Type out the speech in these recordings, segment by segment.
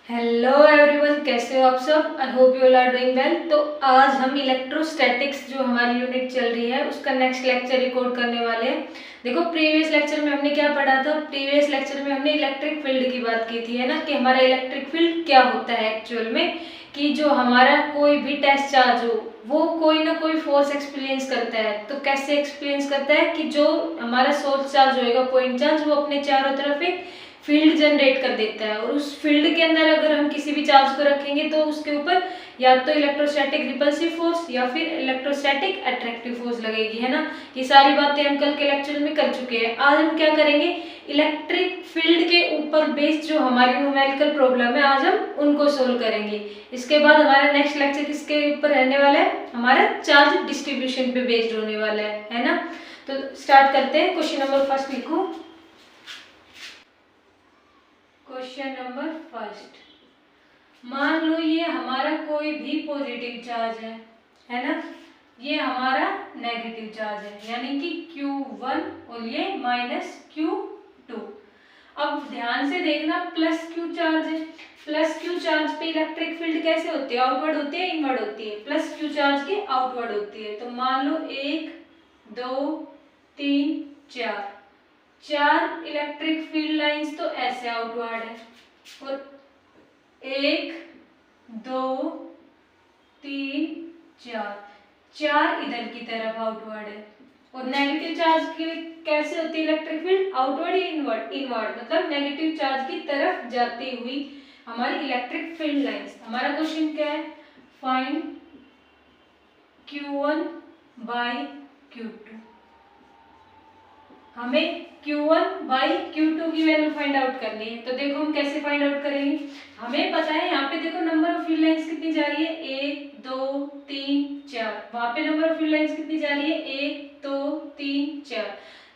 Hello everyone, कैसे हो आप सब। I hope you all are doing well. तो आज हम इलेक्ट्रोस्टैटिक्स जो हमारी यूनिट चल रही है उसका नेक्स्ट लेक्चर रिकॉर्ड करने वाले हैं। देखो, प्रीवियस लेक्चर में हमने क्या पढ़ा था। प्रीवियस लेक्चर में हमने इलेक्ट्रिक फील्ड की बात की थी, है ना, कि हमारा इलेक्ट्रिक फील्ड क्या होता है एक्चुअल में। कि जो हमारा कोई भी टेस्ट चार्ज हो वो कोई ना कोई फोर्स एक्सपीरियंस करता है। तो कैसे एक्सपीरियंस करता है कि जो हमारा सोर्स चार्ज होएगा, पॉइंट चार्ज, वो अपने चारों तरफ एक फील्ड जनरेट कर देता है। और उस फील्ड के अंदर अगर हम किसी भी चार्ज को रखेंगे तो उसके ऊपर या तो इलेक्ट्रोस्टैटिक रिपल्सिव फोर्स या फिर इलेक्ट्रोस्टैटिक अट्रैक्टिव फोर्स लगेगी, है ना। ये सारी बातें हम कल के लेक्चर में कर चुके हैं। आज हम क्या करेंगे, इलेक्ट्रिक फील्ड के ऊपर बेस्ड जो हमारी न्यूमेरिकल प्रॉब्लम है आज हम उनको सोल्व करेंगे। इसके बाद हमारा नेक्स्ट लेक्चर किसके ऊपर रहने वाला है, हमारा चार्ज डिस्ट्रीब्यूशन पे बेस्ड होने वाला है ना। तो स्टार्ट करते हैं। क्वेश्चन नंबर फर्स्ट लिखो। क्वेश्चन नंबर फर्स्ट, मान लो ये हमारा कोई भी पॉजिटिव चार्ज है ना, ये हमारा नेगेटिव चार्ज है, यानी कि Q1 और ये -Q2। अब ध्यान से देखना, प्लस Q चार्ज है। प्लस Q चार्ज पे इलेक्ट्रिक फील्ड कैसे होती है, आउटवर्ड होती है, इनवर्ड होती है। प्लस Q चार्ज की आउटवर्ड होती है। तो मान लो 1 2 3 4 चार इलेक्ट्रिक फील्ड लाइंस तो ऐसे आउटवर्ड है, और 1 2 3 4 चार इधर की तरफ आउटवर्ड है। और नेगेटिव चार्ज की कैसे होती है इलेक्ट्रिक फील्ड, आउटवर्ड या इनवर्ड। इनवर्ड मतलब नेगेटिव चार्ज की तरफ जाती हुई हमारी इलेक्ट्रिक फील्ड लाइंस। हमारा क्वेश्चन क्या है, फाइंड Q1 बाई Q2। हमें Q1 बाई Q2 की वैल्यू फाइंड आउट करनी है। तो देखो हम कैसे फाइंड आउट करेंगे। हमें पता है यहाँ पे देखो नंबर ऑफ फील्ड लाइंस कितनी जा रही है, 1 2 3 4। वहां पे नंबर ऑफ फील्ड लाइंस कितनी जा रही है, 1 2 3 4।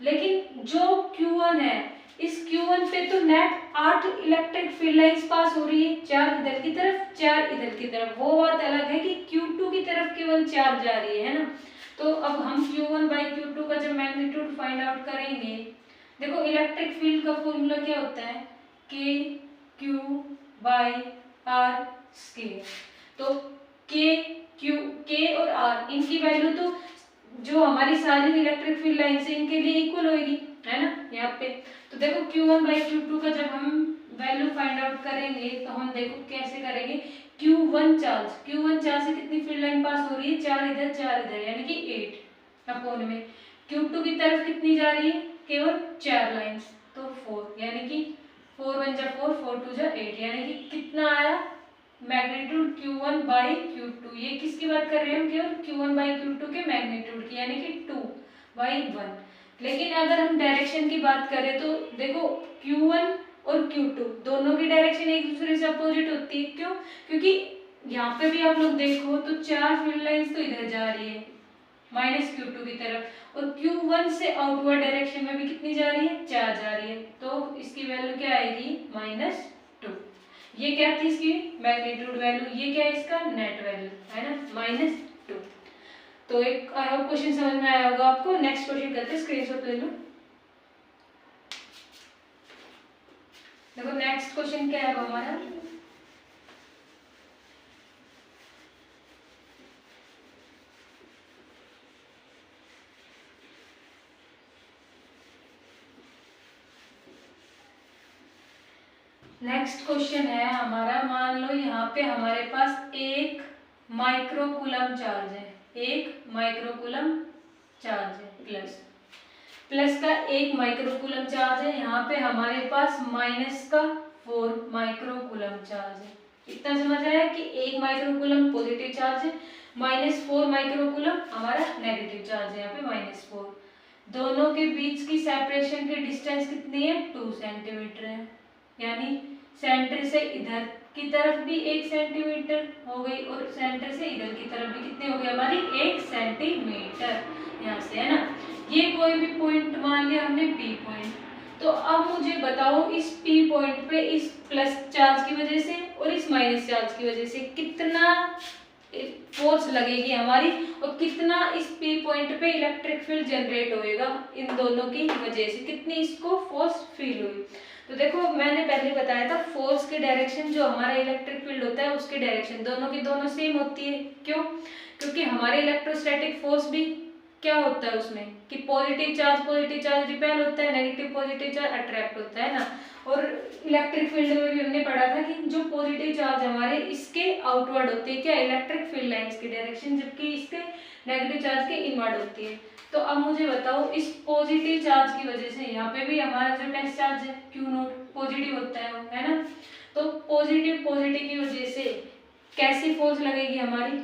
लेकिन जो Q1 है, इस Q1 पे तो net 8 electric field lines pass हो रही है, 4 इधर की तरफ 4 इधर की तरफ। वो बात अलग है कि Q2 की तरफ केवल 4 जा रही है ना। तो अब हम Q1 बाई Q2 का जब मैग्नीट्यूड फाइंड आउट करेंगे, देखो इलेक्ट्रिक फील्ड का फॉर्मूला क्या होता है, K Q by R square. तो K और R इनकी वैल्यू तो जो हमारी सारी इलेक्ट्रिक फील्ड लाइन से इनके लिए इक्वल होगी, है ना, यहाँ पे। तो देखो Q1 बाई Q2 का जब हम वैल्यू फाइंड आउट करेंगे तो हम देखो कैसे करेंगे। Q1 चार्ज से कितनी फील्ड लाइन पास हो रही है, 4 इधर 4 इधर, यानी कि 8 अपोन में Q2 की तरफ कितनी जा रही है, केवल 4 लाइंस, तो 4, यानी कि 4 1 जा 4 4 2 जा 8, यानी कि कितना आया मैग्नीट्यूड Q1 बाई Q2। ये किसकी बात कर रहे हैं हम, केवल Q1 बाई Q2 के मैग्नीट्यूड की, यानी कि 2 बाई 1। लेकिन अगर हम डायरेक्शन की बात करें तो देखो Q1 और Q2 दोनों की डायरेक्शन एक दूसरे से अपोजिट होती है। क्यों, क्योंकि यहाँ पे भी आप लोग देखो तो 4 फील्ड लाइंस तो इधर जा रही है -Q2 की तरफ, और Q1 से आउटवर्ड डायरेक्शन में भी कितनी जा रही है, 4 जा रही है। तो इसकी वैल्यू क्या आएगी, -2। ये क्या थी इसकी मैग्नीट्यूड वैल्यू, ये क्या है इसका नेट वैल्यू, है ना, -2। तो एक आई होप क्वेश्चन समझ में आया होगा आपको। नेक्स्ट क्वेश्चन करते हैं, स्क्रीनशॉट ले लो। देखो नेक्स्ट क्वेश्चन क्या है हमारा, नेक्स्ट क्वेश्चन है हमारा, मान लो यहाँ पे हमारे पास 1 माइक्रोकूलम चार्ज है, 1 माइक्रोकूलम चार्ज है, प्लस का 1 माइक्रोकूलम चार्ज है। यहाँ पे हमारे पास माइनस का 4 माइक्रोकूलम चार्ज है। इतना समझ आया कि 1 माइक्रोकूलम पॉजिटिव चार्ज है, -4 माइक्रोकूलम हमारा नेगेटिव चार्ज है, यहाँ पे -4। दोनों के बीच की सेपरेशन की डिस्टेंस कितनी है, 2 सेंटीमीटर है, यानी सेंटर से इधर की तरफ भी 1 सेंटीमीटर हो गई, और सेंटर से इधर की तरफ भी कितनी हो गई हमारी, 1 सेंटीमीटर, यहाँ से, है ना। ये कोई भी पॉइंट मान लिया हमने P पॉइंट। तो अब मुझे बताओ इस P पॉइंट पे इस प्लस चार्ज की वजह से और इस माइनस चार्ज की वजह से कितना फोर्स लगेगी हमारी, और कितना इस P पॉइंट पे इलेक्ट्रिक फील्ड जनरेट होएगा इन दोनों की वजह से, कितनी इसको फोर्स फील हुई। तो देखो मैंने पहले बताया था फोर्स की डायरेक्शन जो हमारा इलेक्ट्रिक फील्ड होता है उसकी डायरेक्शन दोनों की दोनों सेम होती है। क्यों? क्योंकि हमारे इलेक्ट्रोस्टैटिक फोर्स भी क्या होता है उसमें कि पॉजिटिव चार्ज रिपेल होता है, नेगेटिव पॉजिटिव चार्ज अट्रैक्ट होता है ना। और इलेक्ट्रिक फील्ड में भी हमने पढ़ा था कि जो पॉजिटिव चार्ज हमारे इसके आउटवर्ड होते हैं क्या, इलेक्ट्रिक फील्ड लाइंस की डायरेक्शन, जबकि इसके नेगेटिव चार्ज के इनवर्ड होती है। तो अब मुझे बताओ इस पॉजिटिव चार्ज की वजह से यहाँ पे भी हमारा जो टेस्ट चार्ज है क्यू नोट पॉजिटिव होता है वो, है ना। तो पॉजिटिव की वजह से कैसी फोर्स लगेगी हमारी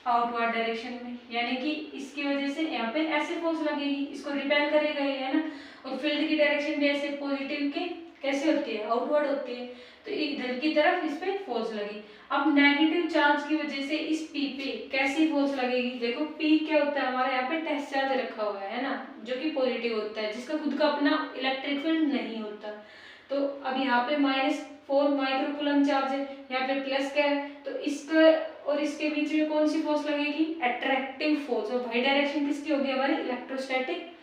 आउटवर्ड डायरेक्शन में, यानी कि इसकी वजह से यहाँ पे ऐसे फोर्स लगेगी, इसको रिपेल करेगा ये, है ना। और फील्ड की डायरेक्शन भी ऐसे पॉजिटिव के कैसे होती है, आउटवर्ड होती है, तो इधर की तरफ इस पे फोर्स लगी। अब नेगेटिव चार्ज की वजह से इस पी पे कैसी फोर्स लगेगी, देखो पी क्या होता है हमारे यहाँ पे टेस्ट चार्ज रखा हुआ है ना, जो कि पॉजिटिव होता है, जिसका खुद का अपना इलेक्ट्रिक फील्ड नहीं होता। तो अब यहाँ पे -4 माइक्रोकूलम चार्ज है, यहाँ पे प्लस क्या है, तो इसका और इसके बीच में कौन सी फोर्स लगेगी, अट्रैक्टिव फोर्स। और भाई डायरेक्शन किसकी होगी हमारी, इलेक्ट्रोस्टैटिक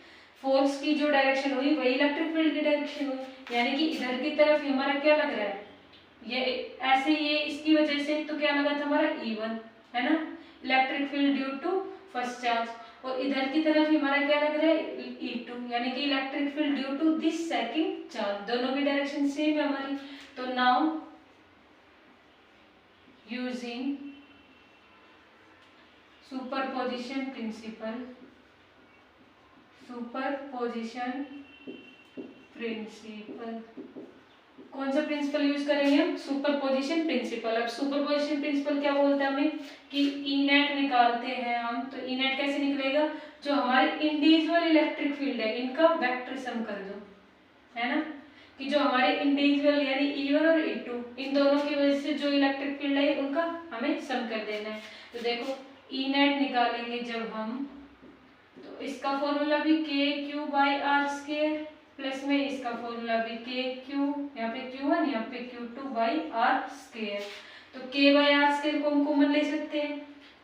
फोर्स की जो डायरेक्शन हुई वही इलेक्ट्रिक फील्ड की डायरेक्शन हुई, यानी कि इधर की तरफ हमारा क्या लग रहा है, ये ऐसे ये इसकी वजह से तो क्या लगा था हमारा E1, है ना, electric field due to first charge. और इधर की तरफ हमारा क्या लग रहा है E2, यानी कि electric field due to this second charge, दोनों की डायरेक्शन सेम है हमारी। तो नाउ यूजिंग सुपरपोजिशन प्रिंसिपल कौन सा प्रिंसिपल यूज करेंगे हम, सुपरपोजिशन प्रिंसिपल। अब सुपरपोजिशन प्रिंसिपल क्या बोलता है हमें कि ई नेट निकालते हैं हम, तो ई नेट कैसे निकलेगा, जो हमारे इंडिविजुअल इलेक्ट्रिक फील्ड है इनका वेक्टर सम कर दो, है ना, कि जो हमारे इंडिविजुअल यानी E1 और E2 इन दोनों की वजह से जो इलेक्ट्रिक फील्ड है उनका हमें सम कर देना है। तो देखो ई नेट निकालेंगे जब हम, तो इसका फॉर्मूला भी KQ/R² प्लस में इसका फॉर्मूला भी KQ, यहाँ पे Q1 यहाँ पे Q2/R²। तो K/R² को हम कॉमन ले सकते हैं,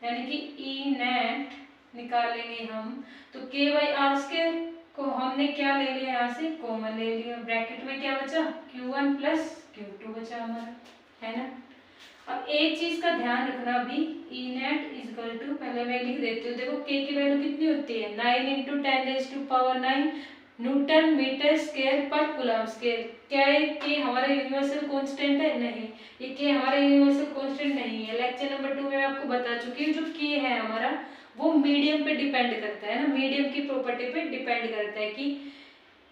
यानी कि ई नेट निकालेंगे हम, तो K/R² को हमने क्या ले लिया, यहाँ से कॉमन ले लिया, ब्रैकेट में क्या बचा Q1 प्लस Q2 बचा हमारा, है ना। अब एक चीज का ध्यान रखना भी, ई नेट इजकल टू, पहले मैं लिख देती हूँ, देखो के की वैल्यू कितनी होती है 9 × 10⁻⁹ न्यूटन मीटर स्क्वायर पर कूलम स्क्वायर। क्या है कि हमारा यूनिवर्सल कांस्टेंट है, नहीं, ये के हमारा यूनिवर्सल कांस्टेंट नहीं है। लेक्चर नंबर 2 में मैं आपको बता चुकी हूँ, जो के है हमारा वो मीडियम पे डिपेंड करता है ना, मीडियम की प्रॉपर्टी पे डिपेंड करता है कि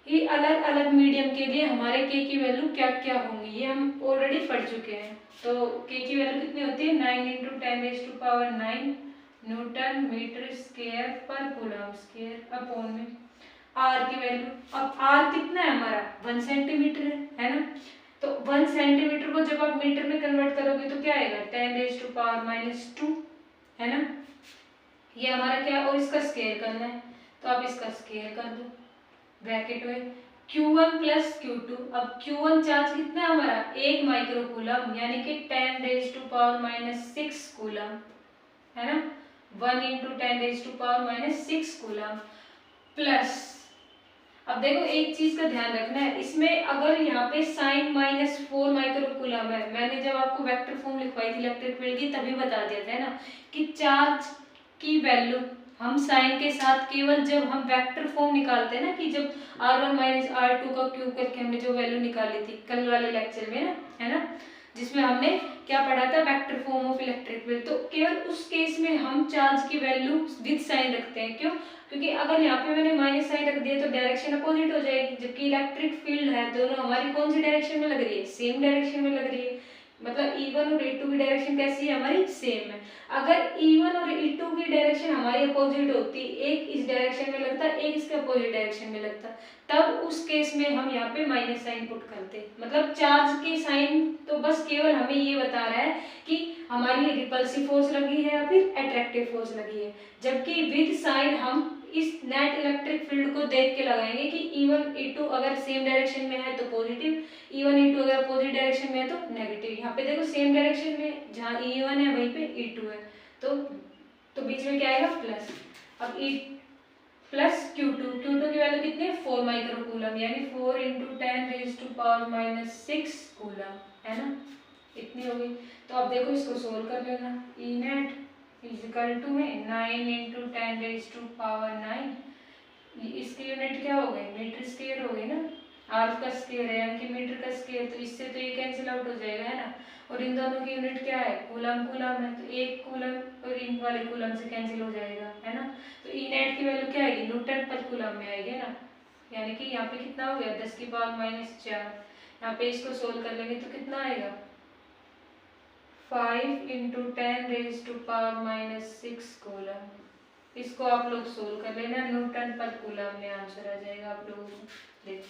ये अलग अलग मीडियम के लिए हमारे के की वैल्यू क्या क्या होंगी, ये हम ऑलरेडी पढ़ चुके हैं। तो के की वैल्यू कितनी होती है 9 × 10⁹ न्यूटन मीटर स्क्वायर पर कूलम स्क्वायर अपॉन में आर की वैल्यू। अब आर कितना है हमारा 1 सेंटीमीटर है ना, तो 1 सेंटीमीटर को जब आप मीटर में कन्वर्ट करोगे तो क्या आएगा 10⁻⁻², है ना, ये हमारा क्या, और इसका स्क्वायर करना है तो आप इसका स्क्वायर कर दो ब्रैकेट में Q1 प्लस Q2। अब Q1 चार्ज कितना है हमारा 1 माइक्रोकूलम, यानी कि 10⁻⁻6 कूलम, है ना, 1 × 10⁻⁻6 कूलम प्लस। अब देखो एक चीज का ध्यान रखना है, इसमें अगर यहाँ पे साइन -4 माइक्रोकूलम है, मैंने जब आपको वेक्टर फॉर्म लिखवाई थी इलेक्ट्रिक फील्ड की तभी बता दिया था ना कि चार्ज की वैल्यू हम साइन के साथ केवल जब हम वेक्टर फॉर्म निकालते हैं ना, कि जब R1 - R2 का क्यूब करके हमने जो वैल्यू निकाली थी कल वाले लेक्चर में ना, है ना, जिसमें हमने क्या पढ़ा था vector form of electric field, तो केवल उस केस में हम चार्ज की वैल्यू विद साइन रखते हैं। क्यों? क्योंकि अगर यहाँ पे मैंने माइनस साइन रख दिया तो डायरेक्शन अपोजिट हो जाएगी, जबकि इलेक्ट्रिक फील्ड है दोनों हमारी कौन सी डायरेक्शन में लग रही है, सेम डायरेक्शन में लग रही है, मतलब E1 और E2 की डायरेक्शन कैसी है हमारी सेम है। अगर E1 और E2 की डायरेक्शन हमारी अपोजिट होती, एक इस डायरेक्शन में लगता एक इसके अपोजिट डायरेक्शन में लगता, तब उस केस में हम यहाँ पे माइनस साइन पुट करते, मतलब चार्ज के साइन तो बस केवल हमें ये बता रहा है कि हमारी रिपल्सिव फोर्स लगी है या फिर अट्रैक्टिव फोर्स लगी है, जबकि विद साइन हम इस नेट इलेक्ट्रिक फील्ड को देख के लगाएंगे कि E1 E2 अगर सेम डायरेक्शन में है तो पॉजिटिव, E1 E2 अगर अपोजिट डायरेक्शन में है तो नेगेटिव। यहाँ पे देखो सेम डायरेक्शन में जहाँ E1 है वहीं पे E2 है, तो बीच में क्या आएगा प्लस। अब प्लस Q2 की वैल्यू कितनी है 4 माइक्रो कूलम, यानी 4 × 10⁻⁻⁶ कूलम, है ना, इतनी होगी। तो अब देखो इसको सोल्व कर लेना। ई नेट इजिकल टू में 9 × 10⁻⁹, इसकी यूनिट क्या हो गई मीटर स्क्वायर हो गई ना, आर का स्क्वायर है यानी कि मीटर का स्क्वायर, तो इससे तो ये कैंसिल आउट हो जाएगा, है ना। और इन दोनों की यूनिट क्या है कूलम है, तो एक कूलम और इन वाले कूलम से कैंसिल हो जाएगा, है ना। तो ई नेट की वैल्यू क्या आएगी न्यूटन पर कूलम में आएगी ना, यानी कि यहाँ पे कितना हो गया 10⁻⁻⁴। यहाँ पे इसको सोल्व कर लेंगे तो कितना आएगा 5 × 10⁻⁻⁶ कूलम। इसको आप लोग सोल्व कर लेना, न्यूटन पर कूलम में आंसर आ जाएगा आप लोगों को। देखो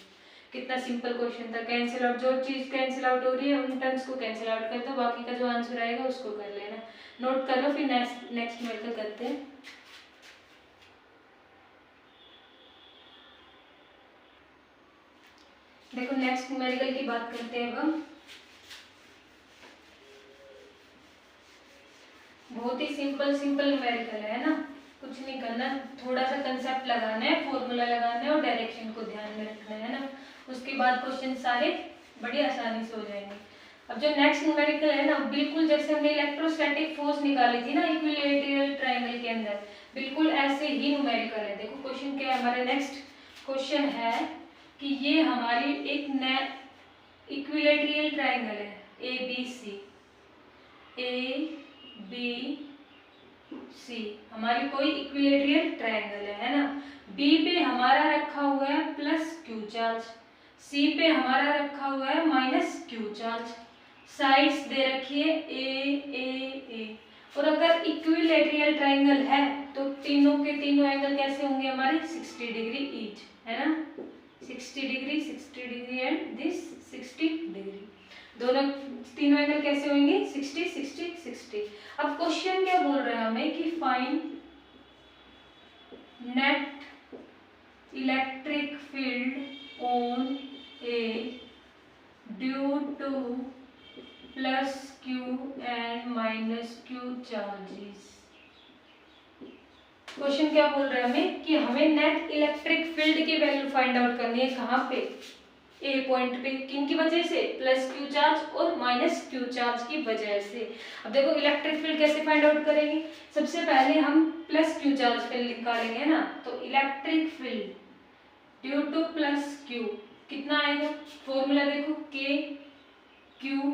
कितना सिंपल क्वेश्चन था, कैंसिल आउट, जो चीज कैंसिल आउट हो रही है उन टर्म्स को कैंसिल आउट कर दो, बाकी का जो आंसर आएगा उसको कर लेना, नोट कर लो, फिर नेक्स्ट मेथड करते हैं। देखो नेक्स्ट न्यूमेरिकल की बात करते हैं अब हम। बहुत ही सिंपल न्यूमेरिकल है ना, कुछ नहीं करना, थोड़ा सा कंसेप्ट लगाना है, फॉर्मूला लगाना है और डायरेक्शन को ध्यान में रखना है ना, उसके बाद क्वेश्चन सारे बड़ी आसानी से हो जाएंगे। अब जो नेक्स्ट न्यूमेरिकल है ना, बिल्कुल जैसे हमने इलेक्ट्रोस्टैटिक फोर्स निकाली थी ना इक्विलैटरल ट्रायंगल के अंदर, बिल्कुल ऐसे ही न्यूमेरिकल है। देखो क्वेश्चन क्या है हमारा, नेक्स्ट क्वेश्चन है कि ये हमारी एक इक्विलैटरल ट्रायंगल है ABC, हमारी कोई इक्विलैटरल ट्रायंगल है ना। बी पे हमारा रखा हुआ है +Q चार्ज, सी पे हमारा रखा हुआ है -Q चार्ज, साइड्स दे रखी है ए। और अगर इक्विलैटरल ट्रायंगल है तो तीनों के तीनों एंगल कैसे होंगे हमारे 60 डिग्री ईच, है ना, 60 डिग्री एंड दिस 60 डिग्री, दोनों तीनों एंगल कैसे होंगे 60। अब क्वेश्चन क्या बोल रहा है हमें कि find net electric field on A due to +Q and -Q charges. Question क्या बोल रहा है हमें कि हमें नेट इलेक्ट्रिक फील्ड की वैल्यू फाइंड आउट करनी है, कहाँ पे ए पॉइंट पे, किन की वजह से +Q चार्ज और -Q चार्ज की वजह से। अब देखो इलेक्ट्रिक फील्ड कैसे फाइंड आउट करेंगे, सबसे पहले हम +Q चार्ज पे निकालेंगे ना, तो electric field due to +Q कितना आएगा, फॉर्मूला देखो KQ/R²।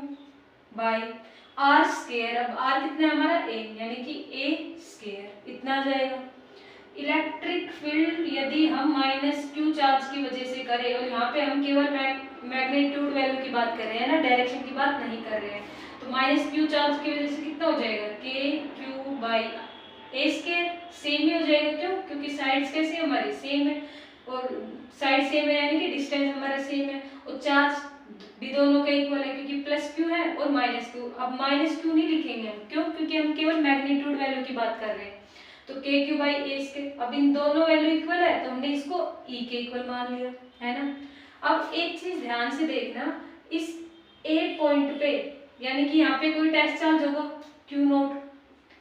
अब R कितना है हमारा A, यानी कि A², इतना आ जाएगा। इलेक्ट्रिक फील्ड यदि हम -Q चार्ज की वजह से करें, और यहाँ पे हम केवल मैग्नीट्यूड वैल्यू की बात कर रहे हैं ना, डायरेक्शन की बात नहीं कर रहे हैं, तो -Q चार्ज की वजह से कितना हो जाएगा KQ/A², सेम ही हो जाएगा, क्यों, क्योंकि साइड्स कैसे हमारी सेम है, और साइड सेम है यानी कि डिस्टेंस हमारा सेम है, और चार्ज भी दोनों का इक्वल है क्योंकि +Q है और -Q। अब -Q नहीं लिखेंगे हम, क्यों, क्योंकि हम केवल मैग्नीट्यूड वैल्यू की बात कर रहे हैं, तो KQ/A²। अब इन दोनों वैल्यू इक्वल है तो हमने इसको E के इक्वल मान लिया, है ना। अब एक चीज ध्यान से देखना, इस A पॉइंट पे यानी कि यहाँ पे कोई टेस्ट चार्ज होगा Q0,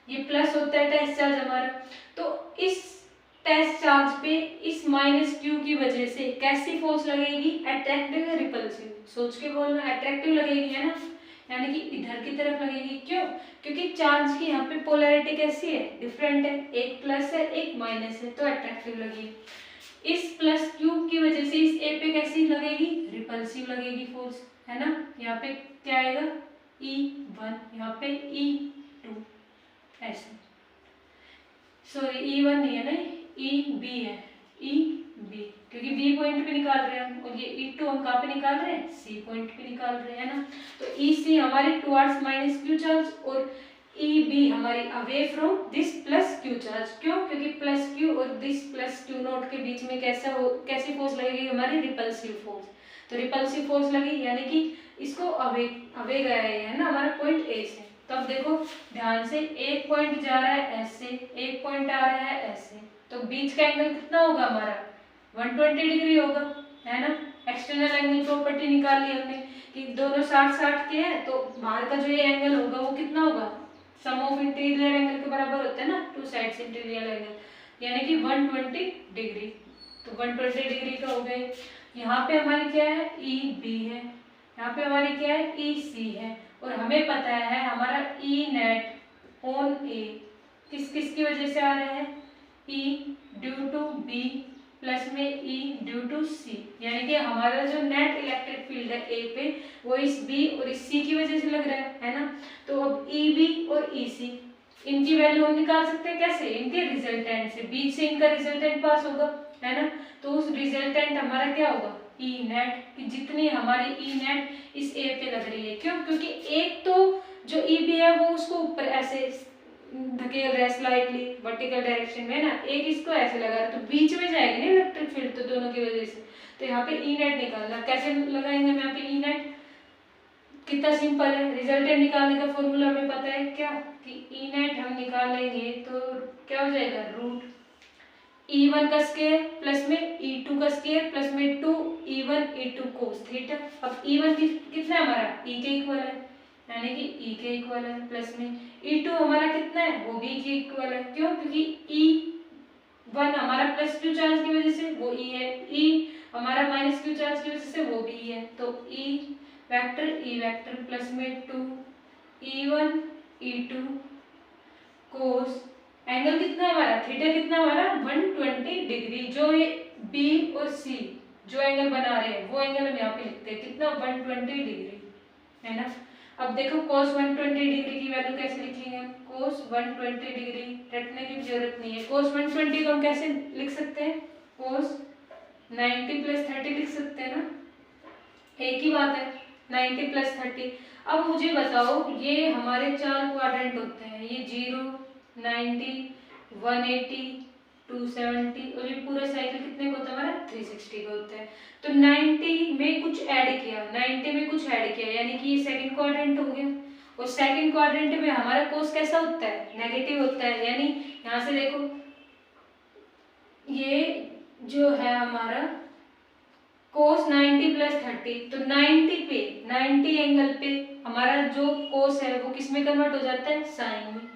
ये प्लस होता है टेस्ट चार्ज हमारा, तो इस टेस्ट चार्ज पे इस -Q की वजह से कैसी फोर्स लगेगी, अट्रैक्टिव या रिपल्सिव, सोच के बोलना, अट्रैक्टिव लगेगी, है ना, यानी कि इधर की तरफ लगेगी, क्यों, क्योंकि चार्ज की यहाँ पे पोलैरिटी कैसी है, डिफरेंट है, एक प्लस है एक माइनस है, तो अट्रैक्टिव लगेगी। इस +Q की वजह से इस A पे कैसी लगेगी, रिपल्सिव लगेगी फोर्स, है ना। यहाँ पे क्या आएगा E1, यहाँ पे E2, ऐसे, सॉरी E1 नहीं है ना, EB है, EB, क्योंकि B पॉइंट पे निकाल रहे हैं हम, और ये E2 हम कहाँ पे निकाल रहे हैं, C पॉइंट पे निकाल रहे हैं, है ना। तो EC हमारी टुवर्ड्स -Q चार्ज और EB हमारी away from this +Q charge, क्यों, क्योंकि +Q और दिस +Q0 के बीच में कैसी फोर्स लगेगी हमारी, रिपल्सिव फोर्स, तो रिपल्सिव फोर्स लगी, यानी कि इसको अवे गया है ना हमारा पॉइंट A से। तब देखो ध्यान से, एक पॉइंट जा रहा है ऐसे, एक पॉइंट आ रहा है ऐसे, तो बीच का एंगल कितना होगा हमारा 120 डिग्री होगा, है ना। एक्सटर्नल एंगल प्रॉपर्टी निकाल ली हमने कि दोनों 60 के हैं, तो बाहर का जो ये एंगल होगा वो कितना होगा, सम ऑफ इंटीरियर एंगल के बराबर होता है ना, टू साइड्स इंटीरियर एंगल, यानी कि 120 डिग्री। तो 120 डिग्री का हो गए। यहाँ पे हमारी क्या है, ई बी है, यहाँ पे हमारी क्या है, ई सी है, और हमें पता है हमारा ई नेट ऑन ए किस किस की वजह से आ रहा है, ई ड्यू टू बी प्लस में ई ड्यू टू सी, यानी कि हमारा जो नेट इलेक्ट्रिक फील्ड है ए पे वो इस बी और इस सी की वजह से लग रहा है ना। तो अब ई बी और ई सी इनकी वैल्यू हम निकाल सकते हैं कैसे, इनके रिजल्टेंट से, बीच से इनका रिजल्टेंट पास होगा, है ना। तो उस रिजल्टेंट हमारा क्या होगा, ई नेट, कि जितनी हमारी ई नेट इस ए पे लग रही है। क्यों, क्योंकि एक तो जो ई बी है वो उसको ऊपर ऐसे धकेल रहा है स्लाइटली वर्टिकल डायरेक्शन में ना, एक इसको ऐसे लगा रहा है, तो बीच में जाएगी ना इलेक्ट्रिक फील्ड, तो दोनों की वजह से। तो यहाँ पे ई नेट निकालना, कैसे लगाएंगे हम यहाँ पे ई नेट, कितना सिंपल है, रिजल्टेंट निकालने का फॉर्मूला हमें पता है क्या, कि ई नेट हम निकालेंगे तो क्या हो जाएगा, रूट E1 का स्क्वायर प्लस में E2 का स्क्वायर प्लस में 2 E1 E2 कोस थीटा। अब E1 कितना है हमारा, E के इक्वल है, यानी कि E के इक्वल है, प्लस में E2 हमारा कितना है, वो भी E के इक्वल है। क्यों, क्योंकि E1 हमारा प्लस क्यू चार्ज की वजह से वो E है, E हमारा माइनस क्यू चार्ज की वजह से वो भी E है। तो E वेक्टर प्लस में 2 E1 E2 कोस, एंगल कितना है हमारा, थीटा कितना हमारा 120 डिग्री। जो ये बी और सी जो एंगल बना रहे हैं वो एंगल हम यहाँ पे लिखते हैं कितना, 120 डिग्री, है ना। अब देखो cos 120 डिग्री की वैल्यू कैसे लिखेंगे हम, cos 120 डिग्री रटने की जरूरत नहीं है। cos 120 को हम कैसे लिख सकते हैं, cos 90 + 30 लिख सकते हैं ना, एक ही बात है, 90 + 30। अब मुझे बताओ, ये हमारे 4 क्वाड्रेंट होते हैं, ये 0 90 180 270, और ये पूरा साइकिल कितने का होता है हमारा, 360 का होता है। तो 90 में कुछ ऐड किया, 90 में कुछ ऐड किया, यानी कि ये सेकंड क्वाड्रेंट हो गया। और सेकंड क्वाड्रेंट में हमारा कोस कैसा होता है, नेगेटिव होता है, यानी यहाँ से देखो ये जो है हमारा कोस 90 + 30, तो 90 एंगल पे हमारा जो कोस है वो किस में कन्वर्ट हो जाता है, साइन में,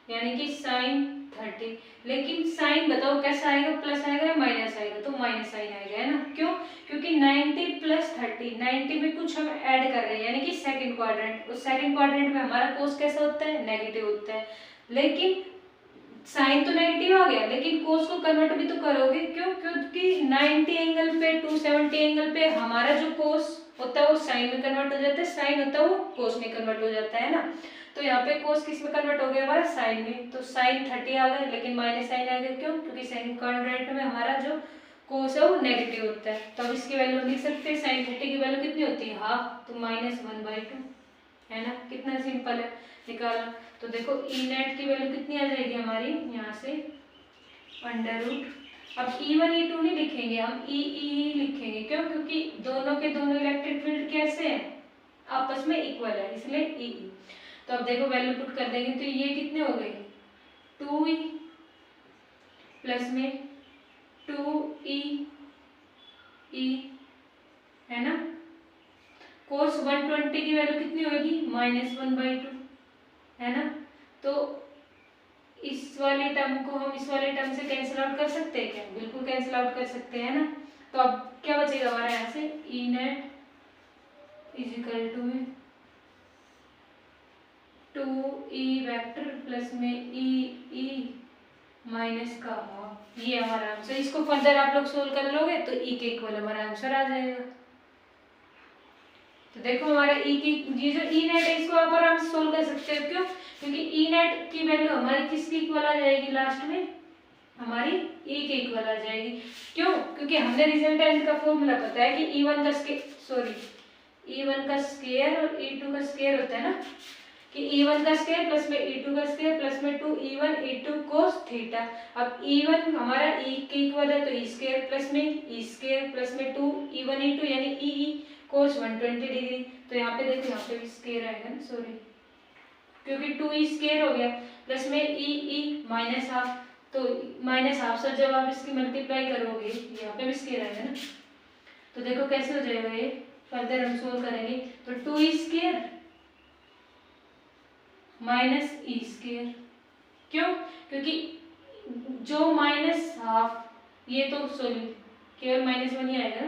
यानी कि साइन 30। लेकिन साइन बताओ कैसा आएगा, प्लस आएगा या माइनस आएगा, तो माइनस साइन आएगा, है ना। क्यों, क्योंकि 90 + 30, 90 में कुछ हम ऐड कर रहे हैं, यानी कि सेकंड क्वाड्रेंट, उस सेकंड क्वाड्रेंट में हमारा कोस कैसा होता है, नेगेटिव होता है। लेकिन साइन तो नेगेटिव आ गया, लेकिन कोस को कन्वर्ट भी तो करोगे, क्यों, क्योंकि 90 एंगल पे 270 एंगल पे हमारा जो कोस होता है वो साइन में कन्वर्ट हो जाता है, साइन होता है वो कोस में कन्वर्ट हो जाता है ना। तो यहाँ पे कोस किस में कन्वर्ट हो गया हमारा, साइन में, तो साइन 30 आ गया, लेकिन माइनस साइन आ गया, क्यों, क्योंकि सेकंड क्वाड्रेंट में हमारा जो कोस है वो नेगेटिव होता है। तो अब इसकी वैल्यू लिख सकते हैं, साइन 30 की वैल्यू कितनी होती है, हाफ, तो -1/2, है ना। कितना सिंपल है, निकाला। तो देखो ई नेट की वैल्यू कितनी आ जाएगी हमारी, यहाँ से √। अब E1 E2 नहीं लिखेंगे हम, ई लिखेंगे, क्यों, क्योंकि दोनों के दोनों इलेक्ट्रिक फील्ड कैसे हैं, आपस में इक्वल है, इसलिए ई। तो अब देखो वैल्यू पुट कर देंगे, तो ये कितने हो गए, 2e प्लस में 2e है ना। cos 120 की वैल्यू कितनी होगी, -1/2, है ना। तो इस वाले टर्म को हम इस वाले टर्म से कैंसिल आउट कर सकते हैं क्या, बिल्कुल कैंसिल आउट कर सकते हैं ना। तो अब क्या बचेगा हमारा यहाँ से, E net = 2e vector plus में ई माइनस का हाफ, ये हमारा आंसर। इसको फर्दर आप लोग सोल्व कर लोगे तो ई के इक्वल हमारा आंसर आ जाएगा। तो देखो हमारा ई की ये जो ई नेट है इसको आप आराम से सोल्व कर सकते हो, क्यों, क्योंकि ई नेट की वैल्यू हमारी किसकी इक्वल आ जाएगी, लास्ट में हमारी ई के इक्वल आ जाएगी। क्यों, क्योंकि हमने रिजल्टेंट का फॉर्मूला पता है कि E1 का स्क्वायर और E2 का स्क्वायर होता है ना, कि E1 का स्क्वायर प्लस में E2 का स्क्वायर प्लस में 2 E1 E2 cos थीटा। अब E1 हमारा E के इक्वल है, तो E स्क्वायर प्लस में E स्क्वायर प्लस में 2 E1 E2 यानी E cos 120 डिग्री। तो यहाँ पे देखो, यहाँ पे भी स्क्वायर आएगा ना, सॉरी, क्योंकि 2e स्क्वायर हो गया प्लस में E माइनस हाफ, तो माइनस हाफ से जब आप इसकी मल्टीप्लाई करोगे यहाँ पे भी स्क्वायर आएगा ना। तो देखो कैसे हो जाएगा ये, फर्दर हम सोल्व करेंगे। तो 2e square minus E square, क्यों, क्योंकि जो माइनस हाफ, ये तो सॉरी केवल -1 ही आएगा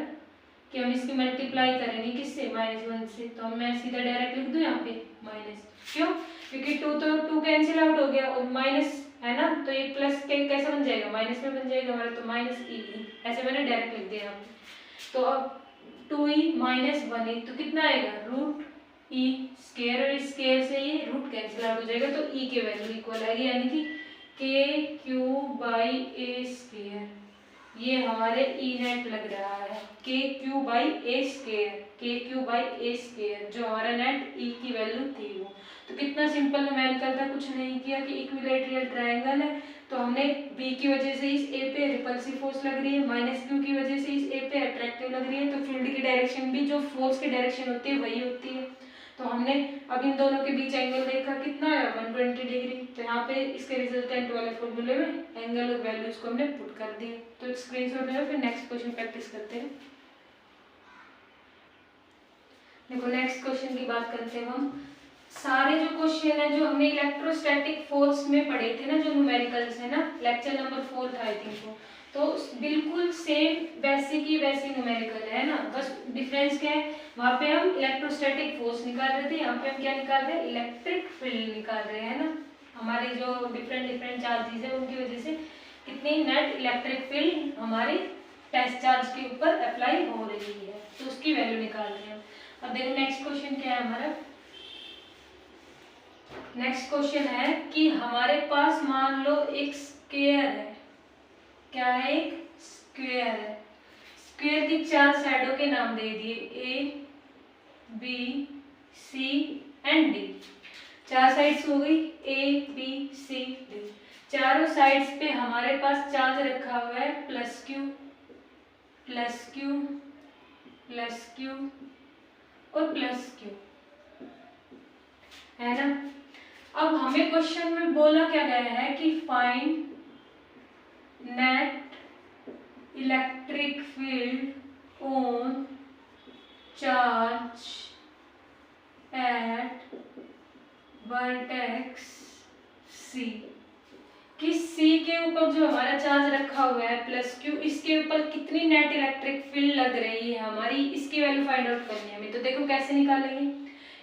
कि हम इसकी मल्टीप्लाई करेंगे किससे, -1 से, तो मैं सीधा डायरेक्ट लिख दूं यहाँ पे माइनस। क्यों? क्योंकि 2 तो 2 कैंसिल आउट हो गया और माइनस है ना, तो ये प्लस के कैसे बन जाएगा, माइनस में बन जाएगा हमारा, तो -e, ऐसे मैंने डायरेक्ट लिख दिया यहाँ पे। तो अब 2e -1e तो कितना आएगा, √e², और इस स्क्वायर से ये रूट कैंसिल आउट हो जाएगा, तो e की वैल्यू इक्वल आएगी, यानी कि KQ/A², ये हमारे ई नेट लग रहा है, KQ/A², जो हमारा नेट ई की वैल्यू थी वो। तो कितना सिंपल न्यूमेरिकल था, कुछ नहीं किया कि इक्विलैटरल ट्रायंगल है, तो हमने बी की वजह से इस ए पे रिपल्सिव फोर्स लग रही है, -q की वजह से इस ए पे अट्रैक्टिव लग रही है, तो फील्ड की डायरेक्शन भी जो फोर्स की डायरेक्शन होती है वही होती है। तो हमने अब इन दोनों के बीच एंगल देखा, कितना है 120 डिग्री, तो यहाँ पे इसके रिजल्टेंट वाले फॉर्मूले में एंगल और वैल्यूज को हमने पुट कर दिए। तो स्क्रीनशॉट ले लो, फिर नेक्स्ट क्वेश्चन प्रैक्टिस करते हैं। देखो नेक्स्ट क्वेश्चन की बात करते हैं हम। सारे जो क्वेश्चन है जो हमने इलेक्ट्रोस्टैटिक फोर्स में पढ़े थे ना, जो न्यूमेरिकल्स है ना, लेक्चर नंबर 4 था आई थिंक वो, तो बिल्कुल सेम वैसी की वैसी न्यूमेरिकल है ना, बस डिफरेंस क्या है, वहाँ पे हम इलेक्ट्रोस्टैटिक फोर्स निकाल रहे थे, यहाँ पे हम क्या निकाल रहे हैं, इलेक्ट्रिक फील्ड निकाल रहे हैं ना। हमारे जो डिफरेंट चार्जेस है उनकी वजह से कितनी नेट इलेक्ट्रिक फील्ड हमारे टेस्ट चार्ज के ऊपर अप्लाई हो रही है, तो उसकी वैल्यू निकाल रहे हैं। अब देखो नेक्स्ट क्वेश्चन क्या है हमारा। नेक्स्ट क्वेश्चन है कि हमारे पास मान लो एक स्क्वायर है, क्या है, एक स्क्वायर है, स्क्वायर की 4 साइडों के नाम दे दिए, A B C and D. 4 sides हो गई, ए बी सी डी। चारों साइड्स पे हमारे पास चार्ज रखा हुआ है +q +q +q और +q, है ना। अब हमें क्वेश्चन में बोला क्या गया है कि find net electric field on charge at vertex C, कि सी के ऊपर जो हमारा चार्ज रखा हुआ है +q, इसके ऊपर कितनी नेट इलेक्ट्रिक फील्ड लग रही है हमारी, इसकी वैल्यू फाइंड आउट करनी है हमें। तो देखो कैसे निकालेंगे,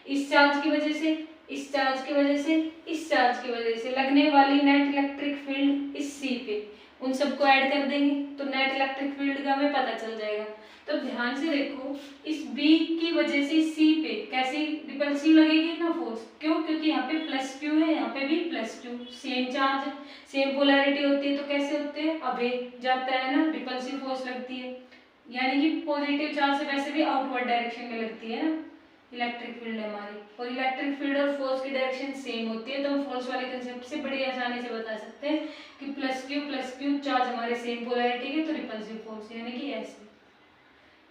इस चार्ज की वजह से, इस चार्ज की वजह से, इस चार्ज की वजह से लगने वाली नेट इलेक्ट्रिक फील्ड इस सी पे, उन सबको ऐड कर देंगे तो नेट इलेक्ट्रिक फील्ड का हमें पता चल जाएगा। तो ध्यान से देखो, इस बी की वजह से सी पे कैसी रिपल्सिव लगेगी ना फोर्स, क्यों, क्योंकि यहाँ पे +q है, यहाँ पे भी +q, same charge same polarity होती है, तो कैसे होते हैं, अबे जाता है ना, रिपल्सिव फोर्स लगती है, यानी कि पॉजिटिव चार्ज से वैसे भी आउटवर्ड डायरेक्शन में लगती है ना इलेक्ट्रिक फील्ड हमारी, और इलेक्ट्रिक फील्ड और फोर्स की डायरेक्शन सेम होती है, तो हम फोर्स वाले कंसेप्ट से बड़ी आसानी से बता सकते हैं कि +q चार्ज हमारे सेम पोलैरिटी के, तो रिपल्सिव फोर्स यानी कि ऐसे।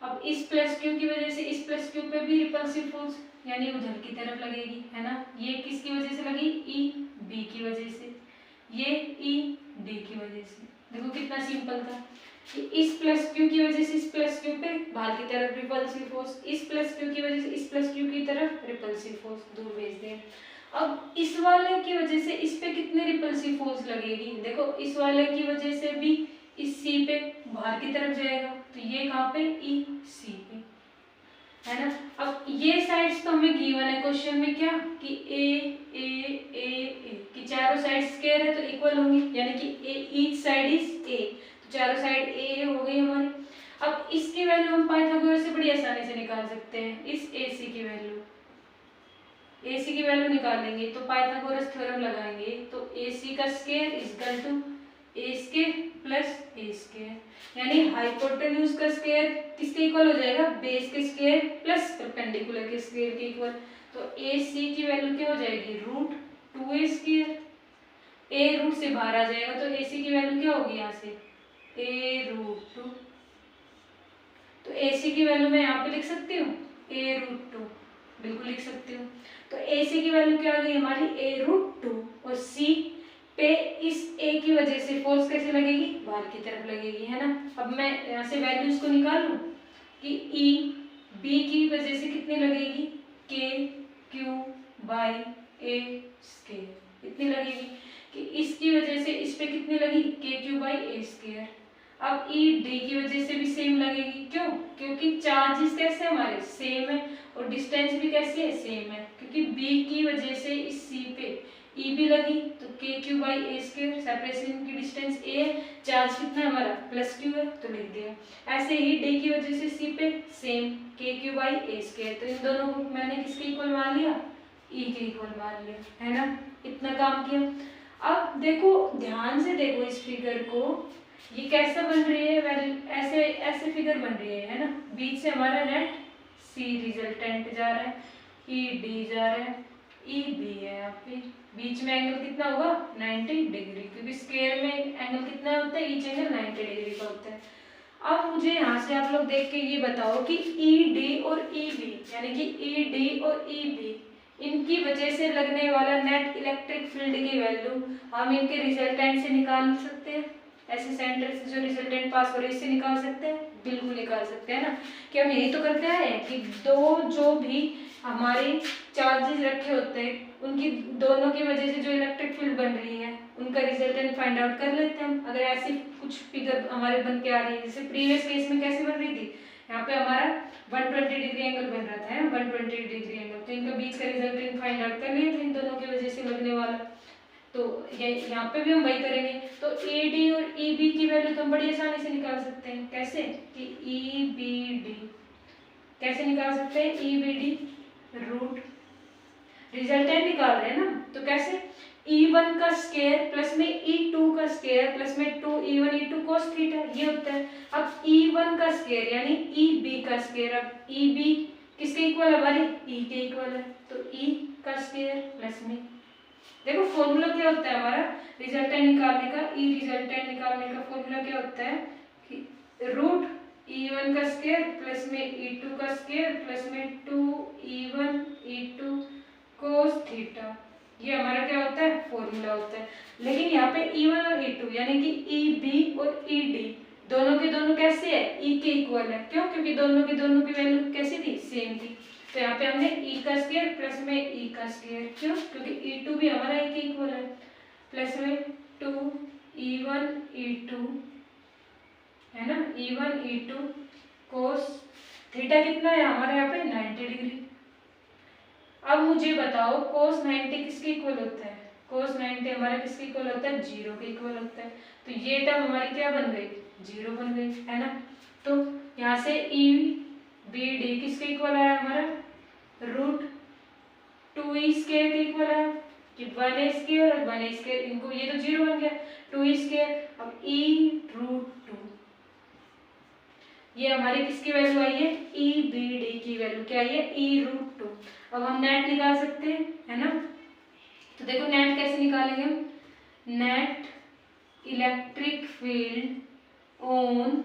अब इस +q की वजह से इस +q पे भी रिपल्सिव फोर्स यानी उधर की तरफ लगेगी, है ना। ये किसकी वजह से लगी, ई बी की वजह से, ये ई डी की वजह से। देखो कितना सिंपल था कि इस +q की वजह से इस +q पे बाहर की तरफ रिपल्सिव फोर्स, इस +q की वजह से इस +q की तरफ रिपल्सिव फोर्स दूर भेज दें। अब इस वाले की वजह से इस पे कितने रिपल्सिव फोर्स लगेगी, देखो इस वाले की वजह से भी इस सी पे बाहर की तरफ जाएगा, तो ये कहाँ पे, ई सी पे, है ना। अब ये साइड्स तो हमें गिवन है क्वेश्चन में क्या, कि ए कि चारों साइड्स स्क्वायर है तो इक्वल होंगी, यानी कि ईच साइड इज ए, तो चारों साइड ए हो गई हमारी। अब इसकी वैल्यू हम पाइथागोरस से बड़ी आसानी से निकाल सकते हैं, इस AC की वैल्यू, AC की वैल्यू निकालेंगे तो पाइथागोरस थ्योरम लगाएंगे, तो AC का square equal to A² + A², यानी हाइपोटेन्यूज का स्क्वायर किसके इक्वल हो जाएगा, बेस के स्क्वायर प्लस परपेंडिकुलर के स्क्वायर के इक्वल, तो AC की वैल्यू क्या हो जाएगी, √2A², A रूट से बाहर आ जाएगा तो AC की वैल्यू क्या होगी यहाँ से, A√2, तो AC की वैल्यू मैं यहाँ पे लिख सकती हूँ A√2, बिल्कुल लिख सकती हूँ। तो AC की वैल्यू क्या आ गई हमारी, A√2, और C पे इस A की वजह से फोर्स कैसे लगेगी, बाहर की तरफ लगेगी, है ना। अब मैं यहाँ से वैल्यूज को निकालूं कि E B की वजह से कितनी लगेगी, KQ/A² इतनी लगेगी, कि इसकी वजह से इस पे कितनी लगी के क्यू बाई ए स्क्वायर। अब ई डी की वजह से भी सेम लगेगी, क्यों? क्योंकि चार्जेस कैसे हमारे सेम है और डिस्टेंस भी कैसी है सेम है, क्योंकि बी की वजह से इस सी पे ई भी लगी तो के Q by A square, separation की डिस्टेंस ए है, चार्ज कितना है हमारा प्लस क्यू है तो लिख दिया। ऐसे ही डी की वजह से सी पे सेम के क्यू बाई ए स्क्वायर, तो इन दोनों को मैंने किसके इक्वल मान लिया, ई के इक्वल मान लिया, है ना। इतना काम किया। अब देखो ध्यान से देखो इस फिगर को, ये कैसा बन रही है, ऐसे ऐसे फिगर बन रही है ना। बीच से हमारा नेट सी रिजल्टेंट जा रहा है, ई डी जा रहा है, ई बी है यहाँ पे, बीच में एंगल कितना होगा 90 डिग्री, क्योंकि स्क्वायर में एंगल कितना होता है, ईच एंगल 90 डिग्री का होता है। अब मुझे यहाँ से आप लोग देख के ये बताओ कि ई डी और ई बी, यानी कि ई डी और ई बी, इनकी वजह से लगने वाला नेट इलेक्ट्रिक फील्ड की वैल्यू हम इनके रिजल्टेंट से निकाल सकते हैं। ऐसे सेंटर से जो रिजल्टेंट पास हो रही है इससे निकाल सकते हैं, बिल्कुल निकाल सकते हैं ना। कि हम यही तो करते हैं कि दो जो भी हमारे चार्जेस रखे होते हैं उनकी दोनों की वजह से जो इलेक्ट्रिक फील्ड बन रही है उनका रिजल्टेंट फाइंड आउट कर लेते हैं हम। अगर ऐसी कुछ फिगर हमारे बन के आ रही है, जैसे प्रीवियस केस में कैसे बन रही थी, यहाँ पे हमारा 120 डिग्री एंगल बन रहा था, 120 डिग्री एंगल, तो इनका बीच का रिजल्टेंट फाइंड आउट कर लिए थे इन दोनों की वजह से लगने वाला। तो ये यहाँ पे भी हम वही करेंगे। तो ए डी और ई बी की वैल्यू तो हम बड़ी आसानी से निकाल सकते हैं। कैसे? कि ई बी डी कैसे निकाल सकते हैं, E B D root resultant निकाल रहे हैं ना, तो कैसे, E1 का स्क्वायर प्लस में E2 का स्क्वायर प्लस में 2E1 E2 cos थीटा, ये होता है। अब E1 का स्क्वायर यानी EB का स्क्वायर, अब EB किसके इक्वल है हमारे, E के इक्वल है, तो E का स्क्वायर प्लस में, देखो फॉर्मूला क्या होता है हमारा रिजल्टेंट निकालने का, E रिजल्टेंट निकालने का फॉर्मूला क्या होता है कि रूट E1 का स्क्वायर प्लस में E2 का स्क्वायर प्लस में 2E1 E2 cos थीटा, ये हमारा क्या होता है फॉर्मूला होता है। लेकिन यहाँ पे E1 और E2 यानी कि EB और ED दोनों के दोनों कैसे है, E के इक्वल है, क्यों? क्योंकि दोनों की वैल्यू कैसी थी, सेम थी। तो यहाँ पे हमने E का स्क्वायर प्लस में E का स्क्वायर, क्यों? क्योंकि E2 भी हमारा E के इक्वल है, प्लस में 2E1 E2 है ना, E1 E2 cos थीटा कितना है हमारे यहाँ पे 90 डिग्री। अब मुझे बताओ cos 90 किसके इक्वल होता है, cos 90 हमारा किसके इक्वल होता है, 0 के इक्वल होता है। तो ये टर्म हमारी क्या बन गई, 0 बन गई, है ना। तो यहाँ से ई बी डी किसके इक्वल आया हमारा, रूट 2e स्क्वायर के इक्वल है, कि 1a स्क्वायर और 1a स्क्वायर, इनको ये तो 0 बन गया, 2e स्क्वायर। अब e रूट 2, ये हमारी किसकी वैल्यू आई है, ई बी डी की वैल्यू क्या आई है, ई रूट 2। अब हम नेट निकाल सकते हैं, है ना। तो देखो नेट कैसे निकालेंगे हम, net electric field on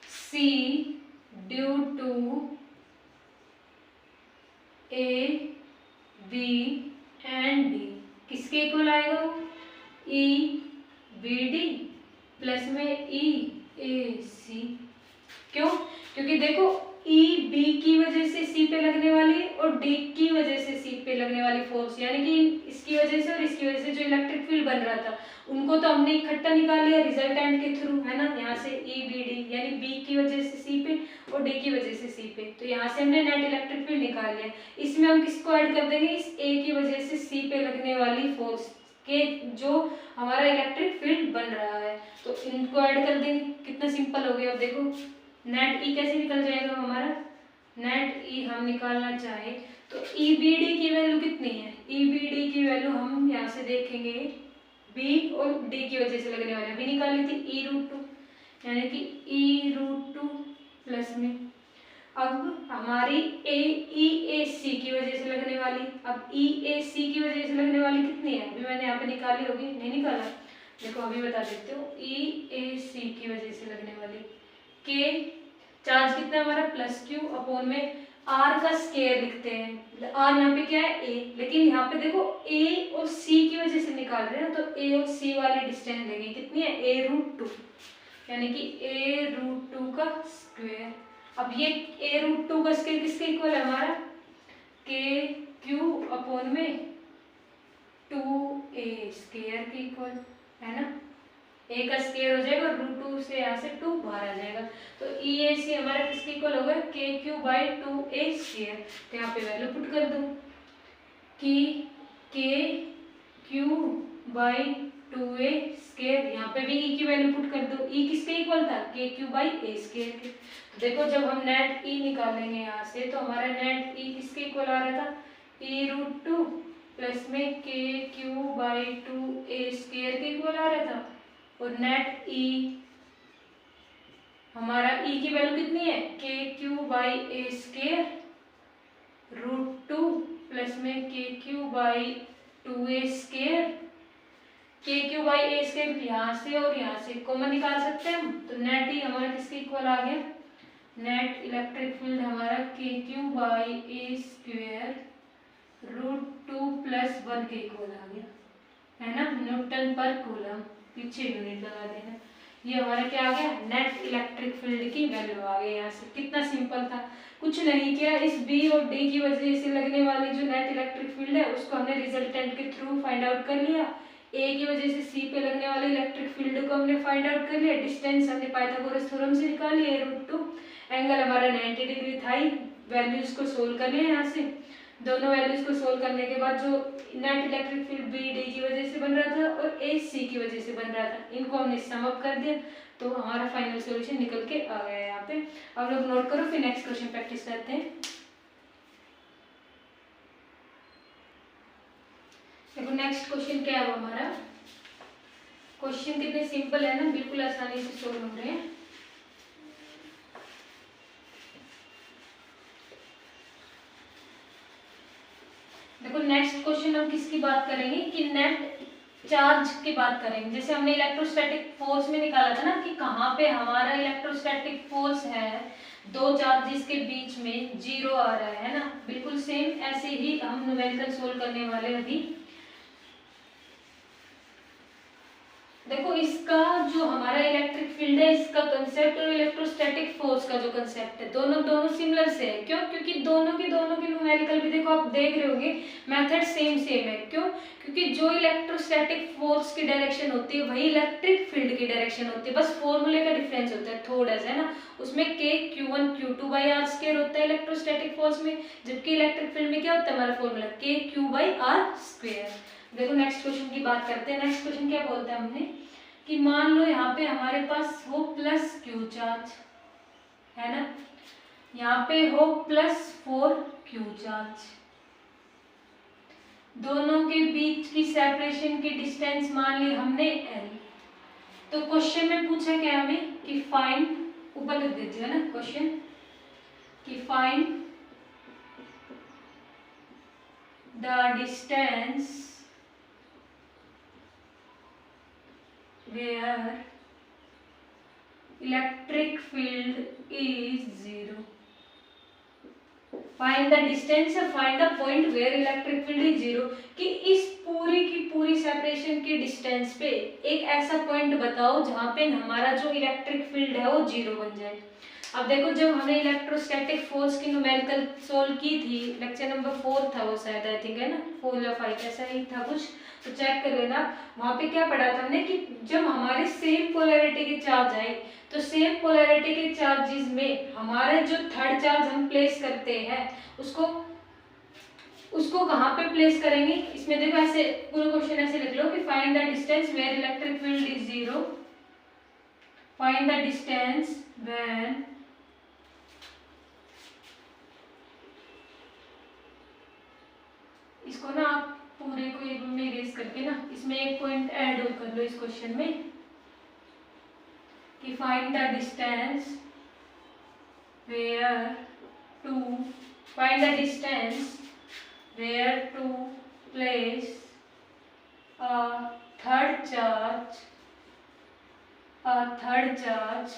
C due to A B and D किसके इक्वल आएगा, ई बी डी प्लस में ई ए सी, क्यों? क्योंकि देखो ई बी की वजह से सी पे लगने वाली और डी की वजह से सी पे लगने वाली फोर्स, यानी कि इसकी वजह से और इसकी वजह से जो इलेक्ट्रिक फील्ड बन रहा था उनको तो हमने इकट्ठा निकाल लिया रिजल्टेंट के थ्रू, है ना। यहाँ से ई बी डी यानी बी की वजह से सी पे और डी की वजह से सी पे, तो यहाँ से हमने नेट इलेक्ट्रिक फील्ड निकाल लिया। इसमें हम किसको ऐड कर देंगे, इस ए की वजह से सी पे लगने वाली फोर्स के जो हमारा इलेक्ट्रिक फील्ड बन रहा है, तो इनको ऐड कर देंगे। कितना सिंपल हो गया। अब देखो नेट ई कैसे निकल जाएगा हमारा, नेट ई हम निकालना चाहे तो ई बी डी की वैल्यू कितनी है, ई बी डी की वैल्यू हम यहाँ से देखेंगे बी और डी की वजह से लगने वाला बी निकाली थी ई रूट 2, यानी कि ई रूट 2 प्लस में अब हमारी ई ए सी की वजह से लगने वाली, अब ई ए सी की वजह से लगने वाली कितनी है, अभी मैंने यहाँ पे निकाली होगी, नहीं निकाला, देखो अभी बता देते हो, ई ए सी की वजह से लगने वाली के चार्ज कितना हमारा प्लस क्यू अपॉन में आर का स्क्वायर लिखते हैं, आर यहाँ पे क्या है ए, लेकिन यहाँ पे देखो ए और सी की वजह से निकाल रहे हैं, तो ए और सी वाली डिस्टेंस लेंगे, कितनी है ए रूट 2, यानी कि ए रूट 2 का स्क्वायर। अब ये ए रूट 2 का स्क्वायर किसके इक्वल है हमारा, के क्यू अपॉन में 2a स्क्वायर। स्क्वायर के इक्वल, है ना। ए का स्क्वायर हो जाएगा और रूट 2 से यहाँ से 2 बाहर आ जाएगा, तो ई ए सी हमारा किसके इक्वल होगा, के क्यू बाई 2a स्क्वायर। तो यहाँ पे वैल्यू पुट कर दो कि के क्यू बाई 2a स्क्वायर, यहाँ पे भी ई की वैल्यू पुट कर दो। ई किसके इक्वल था, के क्यू बाई ए स्क्वायर के। देखो जब हम नेट ई निकालेंगे यहाँ से, तो हमारा नेट ई किसके इक्वल आ रहा था, ई रूट 2 प्लस में K Q by 2a square के इक्वल आ रहा था। और नेट ई हमारा ई की वैल्यू कितनी है, K Q by A square root 2 plus में K Q by 2a square. K Q by A square यहाँ से और यहाँ से कॉमन निकाल सकते हैं हम, तो नेट ई हमारा किसके इक्वल आ गया, नेट इलेक्ट्रिक फील्ड हमारा K Q by A square root 2 plus 1 के इक्वल आ गया, है ना, न्यूटन पर कूलम, पीछे यूनिट लगा देना। ये हमारा क्या आ गया, नेट इलेक्ट्रिक फील्ड की वैल्यू आ गई यहाँ से। कितना सिंपल था, कुछ नहीं किया, इस बी और डी की वजह से लगने वाली जो नेट इलेक्ट्रिक फील्ड है उसको हमने रिजल्टेंट के थ्रू फाइंड आउट कर लिया। ए की वजह से सी पे लगने वाले इलेक्ट्रिक फील्ड को हमने फाइंड आउट कर लिया। डिस्टेंस हमने पाइथागोरस थ्योरम से निकाल लिया, रूट 2। एंगल हमारा 90 डिग्री था ही। वैल्यूज को सोल्व कर लिया यहाँ से। दोनों वैल्यूज को सोल्व करने के बाद जो net electric field B D की वजह से बन रहा था और ए सी की वजह से बन रहा था, इनको हमने सम अप कर दिया, तो हमारा फाइनल सॉल्यूशन निकल के आ गया यहाँ पे। अब लोग नोट करो, फिर नेक्स्ट क्वेश्चन प्रैक्टिस करते हैं। देखो नेक्स्ट क्वेश्चन क्या है हमारा। क्वेश्चन कितने सिंपल है ना, बिल्कुल आसानी से सोल्व हो रहे हैं। देखो नेक्स्ट क्वेश्चन हम किसकी बात करेंगे कि नेट चार्ज की बात करेंगे। जैसे हमने इलेक्ट्रोस्टैटिक फोर्स में निकाला था ना कि कहाँ पे हमारा इलेक्ट्रोस्टैटिक फोर्स है, दो चार्जेस के बीच में 0 आ रहा है ना, बिल्कुल सेम ऐसे ही हम न्यूमेरिकल सोल्व करने वाले अभी। देखो इसका जो हमारा इलेक्ट्रिक फील्ड है, इसका कंसेप्ट और इलेक्ट्रोस्टैटिक फोर्स का जो कंसेप्ट है, दोनों सिमिलर से है। क्यों, क्योंकि दोनों के न्यूमेरिकल भी देखो आप देख रहे होंगे मेथड सेम है। क्यों, क्योंकि जो इलेक्ट्रोस्टैटिक फोर्स की डायरेक्शन होती है वही इलेक्ट्रिक फील्ड की डायरेक्शन होती है, बस फॉर्मूले का डिफरेंस होता है थोड़ा सा, है ना। उसमें के Q1 Q2 by are square होता है इलेक्ट्रोस्टैटिक फोर्स में, जबकि इलेक्ट्रिक फील्ड में क्या होता है हमारा फॉर्मूला के Q बाई आर स्क्वायर। देखो नेक्स्ट क्वेश्चन की बात करते हैं। नेक्स्ट क्वेश्चन क्या बोलता है हमने कि मान लो यहाँ पे हमारे पास हो प्लस Q चार्ज, है ना, यहाँ पे हो प्लस 4Q चार्ज, दोनों के बीच की सेपरेशन की डिस्टेंस मान ली हमने L। तो क्वेश्चन में पूछा क्या हमें कि फाइंड, ऊपर लिख दीजिए ना क्वेश्चन, कि find the distance where electric field is 0। find the distance, find the point where electric field is 0, कि इस पूरी की पूरी सेपरेशन की डिस्टेंस पे एक ऐसा पॉइंट बताओ जहां पे हमारा जो इलेक्ट्रिक फील्ड है वो 0 बन जाए। अब देखो जब हमने इलेक्ट्रोस्टैटिक फोर्स की न्यूमेरिकल सोल्व की थी, लेक्चर नंबर 4 था वो शायद, आई थिंक, है ना, 4 या 5 ऐसा ही था कुछ, तो चेक कर लेना। वहां पे क्या पढ़ा था हमने कि जब हमारे सेम पोलैरिटी के चार्ज आए, तो सेम पोलैरिटी के चार्जेस में हमारा जो थर्ड चार्ज हम प्लेस करते हैं उसको कहाँ पे प्लेस करेंगे। इसमें देखो ऐसे पूरा क्वेश्चन ऐसे लिख लो कि find the distance where electric field is 0, find the distance when इसको ना आप पूरे को एक में इरेज करके ना इसमें एक पॉइंट ऐड कर लो इस क्वेश्चन में कि find the distance where to place a third charge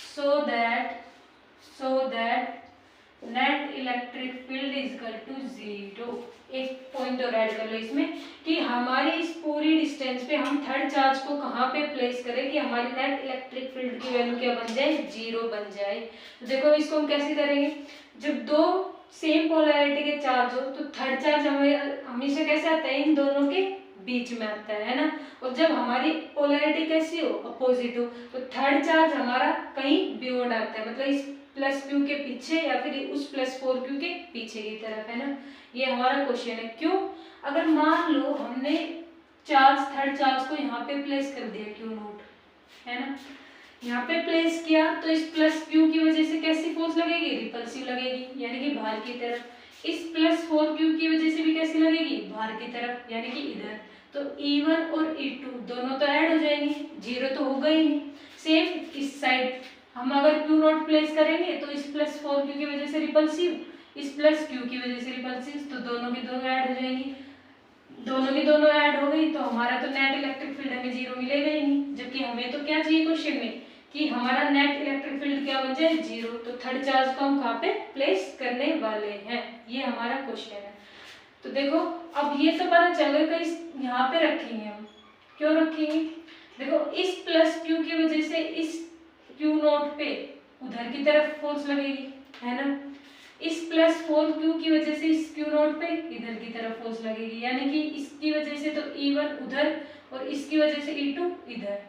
so that net electric field is equal to 0। एक पॉइंट और ऐड कर लो इसमें कि हमारी इस पूरी डिस्टेंस पे हम थर्ड चार्ज को कहाँ पे प्लेस करें कि हमारी नेट इलेक्ट्रिक फील्ड की वैल्यू क्या बन जाए, 0 बन जाए। तो देखो इसको हम कैसे करेंगे, जब दो सेम पोलैरिटी के चार्ज हो तो थर्ड चार्ज हमें हमेशा कैसे आता है, इन दोनों के बीच में आता है ना। और जब हमारी पोलैरिटी कैसी हो, अपोजिट हो, तो थर्ड चार्ज हमारा कहीं बियॉन्ड आता है, मतलब इस प्लस क्यू के पीछे या फिर उस प्लस 4q के पीछे की तरफ, है ना। ये हमारा क्वेश्चन है। क्यों? अगर मान लो हमने थर्ड चार्ज को यहाँ पे प्लेस कर दिया Q नोट, है ना, यहाँ पे प्लेस किया, तो इस प्लस Q की वजह से कैसी फोर्स लगेगी, रिपल्सिव लगेगी, यानी कि बाहर की तरफ। इस प्लस 4q की वजह से भी कैसी लगेगी, बाहर की तरफ, यानी कि इधर। तो E1 और E2 दोनों तो ऐड हो जाएंगे, जीरो तो होगा ही नहीं। सेम इस साइड हम अगर Q नोट प्लेस करेंगे तो इस प्लस 4q की वजह से रिपल्सिव, इस प्लस Q की वजह से रिपल्सिव, तो दोनों की दोनों ऐड हो जाएंगी। दोनों की दोनों ऐड हो गई तो हमारा तो नेट इलेक्ट्रिक फील्ड हमें जीरो मिलेगा ही नहीं, जबकि हमें तो क्या चाहिए क्वेश्चन में कि हमारा नेट इलेक्ट्रिक फील्ड क्या बन जाए, जीरो। तो थर्ड चार्ज को हम कहाँ पे प्लेस करने वाले हैं, ये हमारा क्वेश्चन है। तो देखो अब ये तो पता चल गया कि यहाँ पे रखेंगे हम, क्यों रखेंगे, देखो इस प्लस Q की वजह से इस Q नोट पे उधर की तरफ फोर्स लगेगी, है ना। इस प्लस 4q की वजह से इस Q नोट पे इधर की तरफ फोर्स लगेगी, यानी कि इसकी वजह से तो E1 उधर और इसकी वजह से E2 इधर।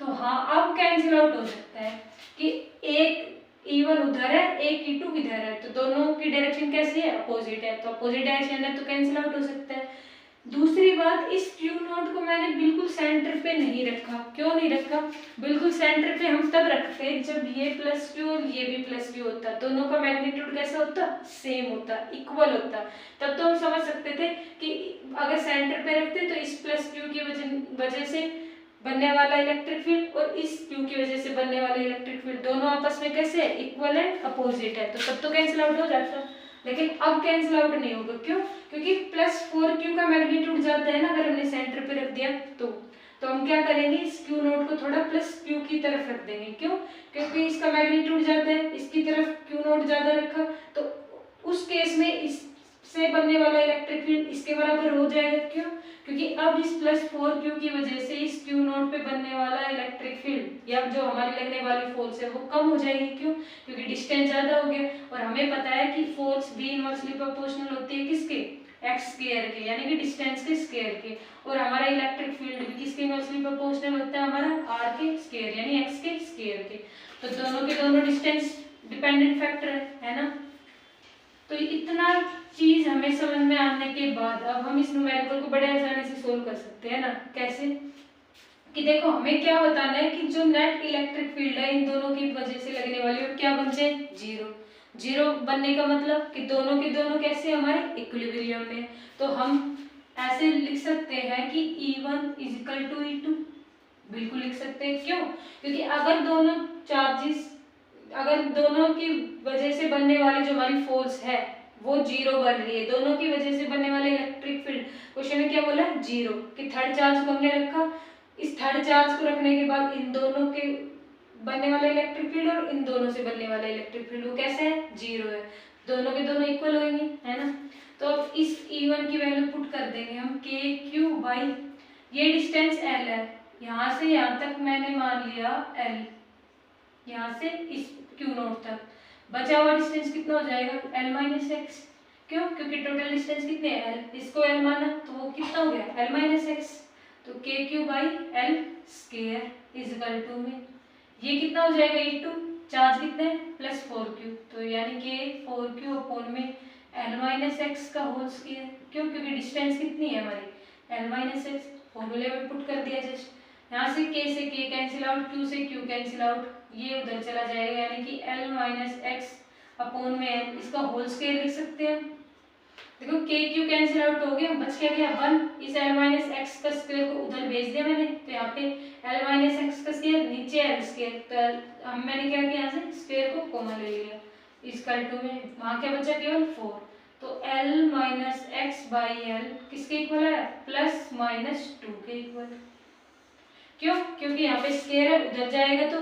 तो हाँ अब कैंसिल आउट हो सकता है कि एक E1 उधर है, एक E2 इधर है, तो दोनों की डायरेक्शन कैसी है, अपोजिट है, तो अपोजिट डायरेक्शन है तो कैंसिल आउट हो सकता है। दूसरी बात, इस Q नोट को मैंने बिल्कुल सेंटर पे नहीं रखा। क्यों नहीं रखा? बिल्कुल सेंटर पे हम तब रखते जब ये प्लस Q और ये भी प्लस Q होता, दोनों का मैग्नीट्यूड कैसा होता, सेम होता, इक्वल होता। तब तो हम समझ सकते थे कि अगर सेंटर पे रखते तो इस प्लस Q की वजह से बनने वाला इलेक्ट्रिक फील्ड और इस Q की वजह से बनने वाला इलेक्ट्रिक फील्ड दोनों आपस में कैसे है, इक्वल है, अपोजिट है, तो तब तो कैंसिल आउट हो जाता। लेकिन अब कैंसिल आउट नहीं होगा। क्यों? क्योंकि प्लस 4q का मैग्नीट्यूड ज्यादा है ना, अगर हमने सेंटर पे रख दिया तो हम क्या करेंगे, इस Q नोट को थोड़ा प्लस Q की तरफ रख देंगे। क्यों? क्योंकि इसका मैग्नीट्यूड ज्यादा है, इसकी तरफ Q नोट ज्यादा रखा, तो उस केस में इससे बनने वाला इलेक्ट्रिक फील्ड इसके बराबर हो जाएगा। क्यों? क्योंकि अब इस प्लस 4q की वजह से इस Q नोट पे बनने वाला इलेक्ट्रिक फील्ड या जो हमारी लगने वाली फोर्स है वो कम हो जाएगी। क्यों? क्योंकि डिस्टेंस ज्यादा हो गया, और हमें पता है कि फोर्स भी इनवर्सली प्रोपोर्शनल होती है किसके, x स्क्वायर के, यानी कि डिस्टेंस के स्क्वायर के, और हमारा इलेक्ट्रिक फील्ड भी किसके इनवर्सली प्रोपोर्शनल होता है, हमारा r के स्क्वायर यानी x के स्क्वायर के। तो दोनों के दोनों डिस्टेंस डिपेंडेंट फैक्टर है ना। तो इतना चीज हमें समझ में आने के बाद अब हम इस न्यूमेरिकल को बड़े आसानी से सोल्व कर सकते हैं ना। कैसे? कि देखो हमें क्या बताना है कि जो नेट इलेक्ट्रिक फील्ड है इन दोनों की वजह से लगने वाली वो क्या बन जाए, जीरो। जीरो बनने का मतलब कि दोनों के दोनों कैसे हमारे इक्विलिब्रियम में। तो हम ऐसे लिख सकते हैं कि E1 इजिकल टू E2, बिल्कुल लिख सकते हैं। क्यों? क्योंकि अगर दोनों चार्जेस, अगर दोनों की वजह से बनने वाली जो हमारी फोर्स है वो जीरो बन रही है, दोनों की वजह से बनने वाले इलेक्ट्रिक फील्ड, क्वेश्चन में क्या बोला, जीरो, कि थर्ड चार्ज को हमने रखा, इस थर्ड चार्ज को रखने के बाद इन दोनों के बनने वाला इलेक्ट्रिक फील्ड और इन दोनों से बनने वाला इलेक्ट्रिक फील्ड वो कैसे है, जीरो है, दोनों के दोनों इक्वल होंगे, है ना। तो अब इस E1 की वैल्यू पुट कर देंगे हम KQ बाई, ये डिस्टेंस L है, यहाँ से यहाँ तक मैंने मान लिया L, यहाँ से इस Q नोट तक बचा हुआ डिस्टेंस कितना हो जाएगा, L माइनस एक्स। क्यों? क्योंकि टोटल डिस्टेंस कितने हैं, L, इसको L माना तो वो कितना हो गया, L माइनस एक्स। तो KQ by L square equal to में ये कितना हो जाएगा, E2, चार्ज कितने प्लस 4q, तो यानी कि 4q अपॉन में L माइनस एक्स का होल स्क्वायर। क्यों? क्योंकि डिस्टेंस कितनी है हमारी, L माइनस एक्स, फॉर्मूले में पुट कर दिया जस्ट, यहाँ से k से k कैंसिल आउट, q से q कैंसिल आउट, ये उधर चला जाएगा, यानी कि L माइनस एक्स अपॉन में L, इसका होल स्क्वायर लिख सकते हैं। देखो k q कैंसिल आउट हो गया, बच क्या गया 1, इस L माइनस एक्स का स्क्वायर को उधर भेज दिया मैंने, तो यहाँ पे L माइनस एक्स का स्क्वायर नीचे L स्क्वायर, तो हम मैंने क्या किया, यहाँ से स्क्वायर को कॉमन ले लिया, इसका टू में वहाँ क्या बचा, केवल 4, तो L minus x by L किसके इक्वल है, प्लस माइनस 2 के इक्वल। क्यों? क्योंकि यहाँ पे स्क्वायर है, उधर जाएगा तो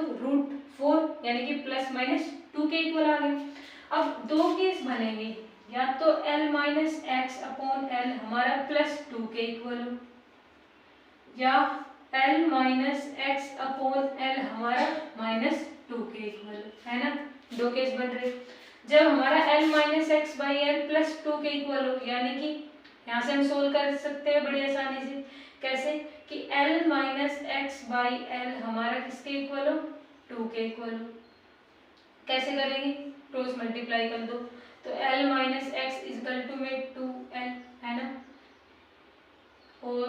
√4 यानी कि प्लस माइनस 2 के इक्वल आ गया। अब दो केस बनेंगे, या तो L minus x upon L हमारा प्लस 2 के इक्वल हो, या L minus x upon L हमारा माइनस 2 के इक्वल, है ना। दो केस बन रहे। जब हमारा L minus x by L plus 2 के इक्वल हो, यानी कि यहाँ से हम सोल्व कर सकते हैं बड़ी आसानी से। कैसे कि L minus x by L हमारा किसके इक्वल हो, 2 के इक्वल हो। कैसे करेंगे, क्रॉस मल्टीप्लाई कर दो, तो L minus x equal to में 2L है ना, और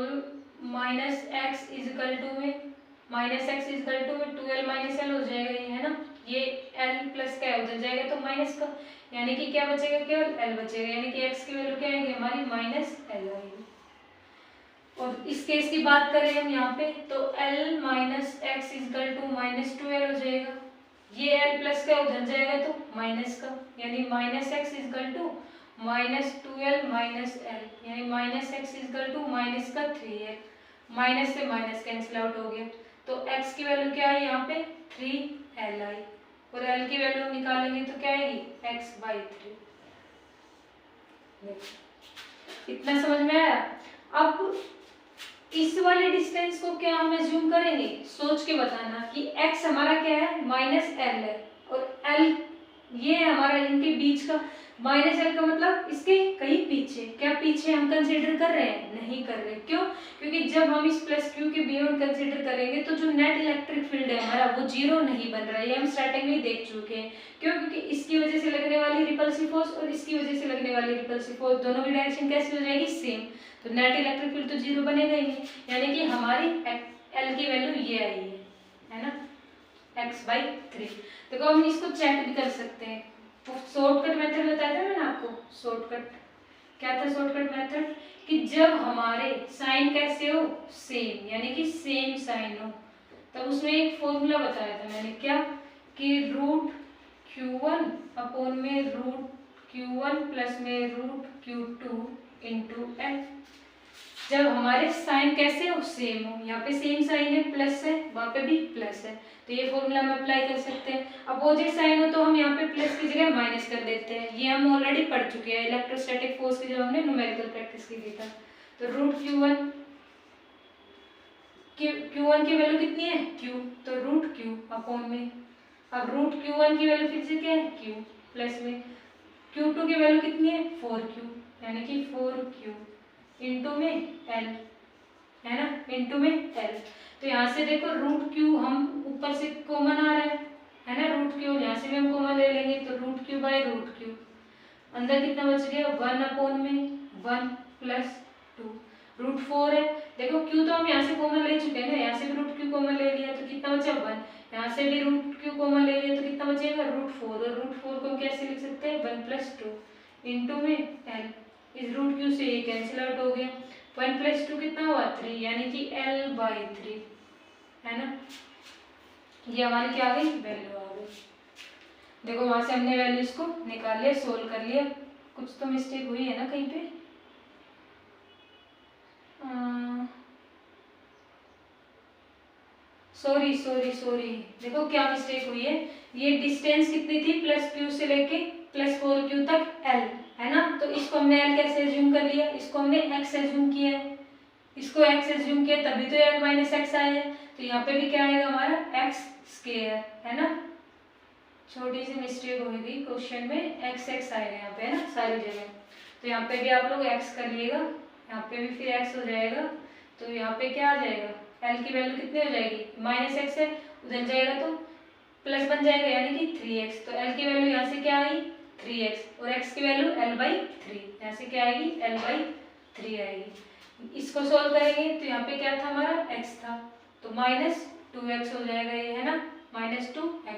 माइनस एक्स इजकल टू में माइनस एक्स इजकल टू में 2L माइनस एल हो जाएगा ये, है ना। ये L प्लस क्या उधर जाएगा तो माइनस का, यानी कि क्या बचेगा, केवल L बचेगा, यानी कि x की वैल्यू क्या आएगी हमारी माइनस एल आएगी। और इस केस की बात करें हम यहाँ पे, तो L minus x equal to minus 2L हो जाएगा, ये L प्लस का उधर जाएगा तो माइनस का, यानी minus x equal to minus 2L minus L, यानी minus x equal to minus का 3L, माइनस से माइनस कैंसिल आउट हो गया, तो x की वैल्यू क्या है यहाँ पे 3L आई, और L की वैल्यू निकालेंगे तो क्या आएगी x बाई 3। इतना समझ में आया। अब इस वाले डिस्टेंस को क्या हम एज्यूम करेंगे, सोच के बताना कि x हमारा क्या है माइनस एल है, और l ये है हमारा इनके बीच का, माइनस एल का मतलब इसके कहीं पीछे, क्या पीछे हम कंसीडर कर रहे हैं, नहीं कर रहे, क्यों, क्योंकि जब हम इस प्लस क्यू के बियॉन्ड कंसीडर करेंगे तो जो नेट इलेक्ट्रिक फील्ड है हमारा वो जीरो नहीं बन रहा है, ये हम स्टार्टिंग में देख चुके हैं। क्यों, क्योंकि इसकी वजह से लगने वाली रिपल्सिव फोर्स और इसकी वजह से लगने वाली रिपल्सिव फोर्स दोनों की डायरेक्शन कैसी हो जाएगी, सेम, तो नेट इलेक्ट्रिक फील्ड तो जीरो बनेगा ही नहीं, यानी कि हमारी एल की वैल्यू ये आई है ना, x बाई 3। देखो हम इसको चेक भी कर सकते हैं, शॉर्टकट मेथड बताया था मैंने आपको, शॉर्टकट क्या था, शॉर्टकट मेथड कि जब हमारे साइन कैसे हो सेम, यानी कि सेम साइन हो, तब उसमें एक फॉर्मूला बताया था मैंने, क्या कि रूट Q1 अपॉन में रूट Q1 प्लस में रूट Q2 इंटू एल। जब हमारे साइन कैसे हो सेम हो, यहाँ पे सेम साइन है प्लस है, वहाँ पे भी प्लस है, तो ये फॉर्मूला हम अप्लाई कर सकते हैं। अपोजिट साइन हो तो हम यहाँ पे प्लस की जगह माइनस कर देते हैं, ये हम ऑलरेडी पढ़ चुके हैं इलेक्ट्रोस्टैटिक फोर्स की जब हमने न्यूमेरिकल प्रैक्टिस की थी। तो रूट Q1 की वैल्यू कितनी है Q, तो रूट Q अपॉन में, अब रूट Q1 की वैल्यू फिर से क्या है Q, प्लस में Q2 की वैल्यू कितनी है 4Q, यानी कि 4Q इंटू में L, है ना, इंटू में L। तो यहाँ से देखो रूट Q हम ऊपर से कॉमन आ रहा है ना, रूट Q यहाँ से भी हम कॉमन ले लेंगे, तो root Q by root Q, अंदर कितना बच गया 1 अपॉन में 1 प्लस 2, रूट 4 है, देखो Q तो हम यहाँ से कॉमन ले चुके हैं ना, यहाँ से भी रूट Q कॉमन ले लिया तो कितना बचा 1, यहाँ से भी रूट Q कॉमन ले लिया तो कितना बचेगा रूट 4, और रूट 4 को हम कैसे लिख सकते हैं 1 प्लस 2 इंटू में L, इस रूट Q से ये कैंसिल आउट हो गया, 1 प्लस 2 कितना हुआ 3, यानी कि L बाई 3, है ना, ये हमारी क्या आ गई वैल्यू आ गई। देखो वहां से हमने वैल्यूज को निकाल लिया, सोल्व कर लिया, कुछ तो मिस्टेक हुई है ना कहीं पे, सॉरी देखो क्या मिस्टेक हुई है, ये डिस्टेंस कितनी थी प्लस Q से लेके प्लस 4Q तक L, है ना, तो इसको हमने L कैसे एज्यूम कर लिया, इसको हमने x एज्यूम किया है, इसको x एज्यूम किया तभी तो L माइनस एक्स आया है, तो यहाँ पे भी क्या आएगा हमारा x स्क्वायर, है ना, छोटी सी मिस्टेक होगी क्वेश्चन में, x आएगा यहाँ पे, है ना, सारी जगह, तो यहाँ पे भी आप लोग x करिएगा, यहाँ पे भी फिर x हो जाएगा, तो यहाँ पे क्या आ जाएगा L की वैल्यू कितनी हो जाएगी माइनस एक्स है, उधर जाएगा तो प्लस बन जाएगा, यानी कि 3x, तो L की वैल्यू यहाँ से क्या आई 3x, और x की वैल्यू L बाई 3, यहाँ से क्या आएगी L बाई 3 आएगी। इसको सोल्व करेंगे तो यहाँ पे क्या था हमारा x था, तो माइनस 2x हो जाएगा ये, है ना, माइनस 2x,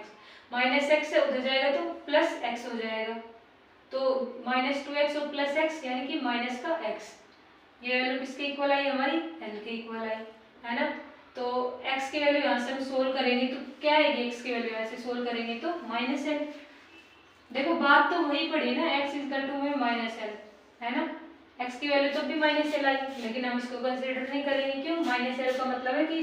माइनस एक्स से उधर जाएगा तो प्लस x हो जाएगा, तो माइनस 2x और प्लस x यानी कि माइनस का x, ये वैल्यू किसके इक्वल आई हमारी L के इक्वल आई, है ना, तो x की वैल्यू यहाँ से हम सोल्व करेंगे तो क्या आएगी, x की वैल्यू यहाँ से सोल्व करेंगे तो माइनस L, देखो बात तो वही पड़ी ना, x इक्वल टू में माइनस L, है ना, x की वैल्यू तो भी माइनस L आई, लेकिन हम इसको कंसीडर नहीं करेंगे, क्यों, माइनस L का मतलब है कि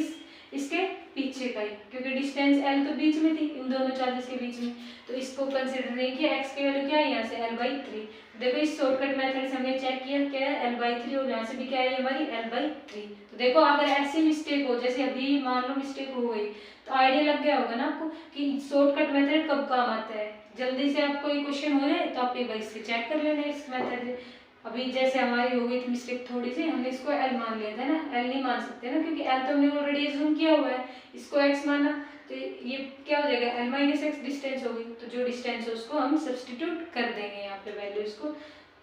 इसके पीछे का ही, क्योंकि डिस्टेंस L तो बीच में थी इन दोनों चार्जेस के बीच में, तो इसको कंसीडर नहीं किया, x की वैल्यू क्या है यहाँ से L बाई 3, देखो इस शॉर्टकट मेथड से हमने चेक किया क्या है L बाई 3, और यहाँ से भी क्या है हमारी L बाई 3, तो देखो अगर ऐसी मिस्टेक हो, जैसे अभी मान लो मिस्टेक हो गई, तो आइडिया लग गया होगा ना आपको कि शॉर्टकट मेथड कब काम आता है, जल्दी से आपको ये क्वेश्चन हो जाए तो आप एक बार इससे चेक कर लेना इस मेथड से, अभी जैसे हमारी हो गई थी मिस्टेक थोड़ी सी, हमने इसको एल मान लिया था ना, एल नहीं मान सकते ना क्योंकि एल तो हमने ऑलरेडी एज्यूम किया हुआ है, इसको एक्स माना, तो ये क्या हो जाएगा, एल माइनस एक्स डिस्टेंस हो गई। तो जो डिस्टेंस है उसको हम सब्सटीट्यूट कर देंगे यहाँ पे वैल्यूज को।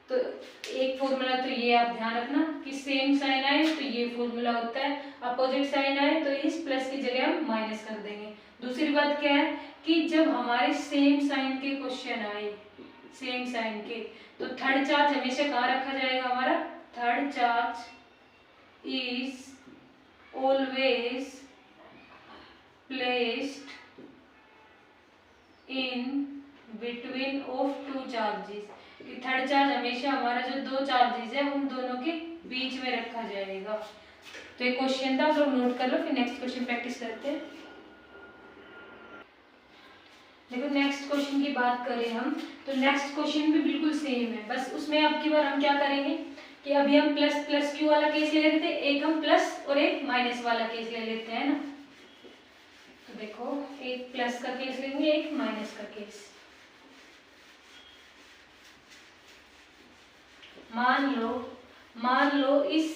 तो एक फॉर्मूला तो ये आप ध्यान रखना कि सेम साइन आए तो ये फॉर्मूला होता है, अपोजिट साइन आए तो इस प्लस की जगह हम माइनस कर देंगे। दूसरी बात क्या है कि जब हमारे सेम साइन के क्वेश्चन आए, सेम साइन के, तो थर्ड चार्ज हमेशा कहाँ रखा जाएगा, हमारा third charge is always placed in between of two charges, कि थर्ड चार्ज हमेशा हमारा जो दो चार्जेस है उन दोनों के बीच में रखा जाएगा। तो ये क्वेश्चन था, आप लोग नोट कर लो, फिर नेक्स्ट क्वेश्चन प्रैक्टिस करते हैं। देखो नेक्स्ट क्वेश्चन की बात करें हम, तो नेक्स्ट क्वेश्चन भी बिल्कुल सेम है, बस उसमें अब की बार हम क्या करेंगे कि अभी हम प्लस प्लस क्यू वाला केस ले लेते हैं, एक हम प्लस और एक माइनस वाला केस ले लेते हैं ना। तो देखो एक प्लस का केस लेंगे, एक माइनस का केस। मान लो इस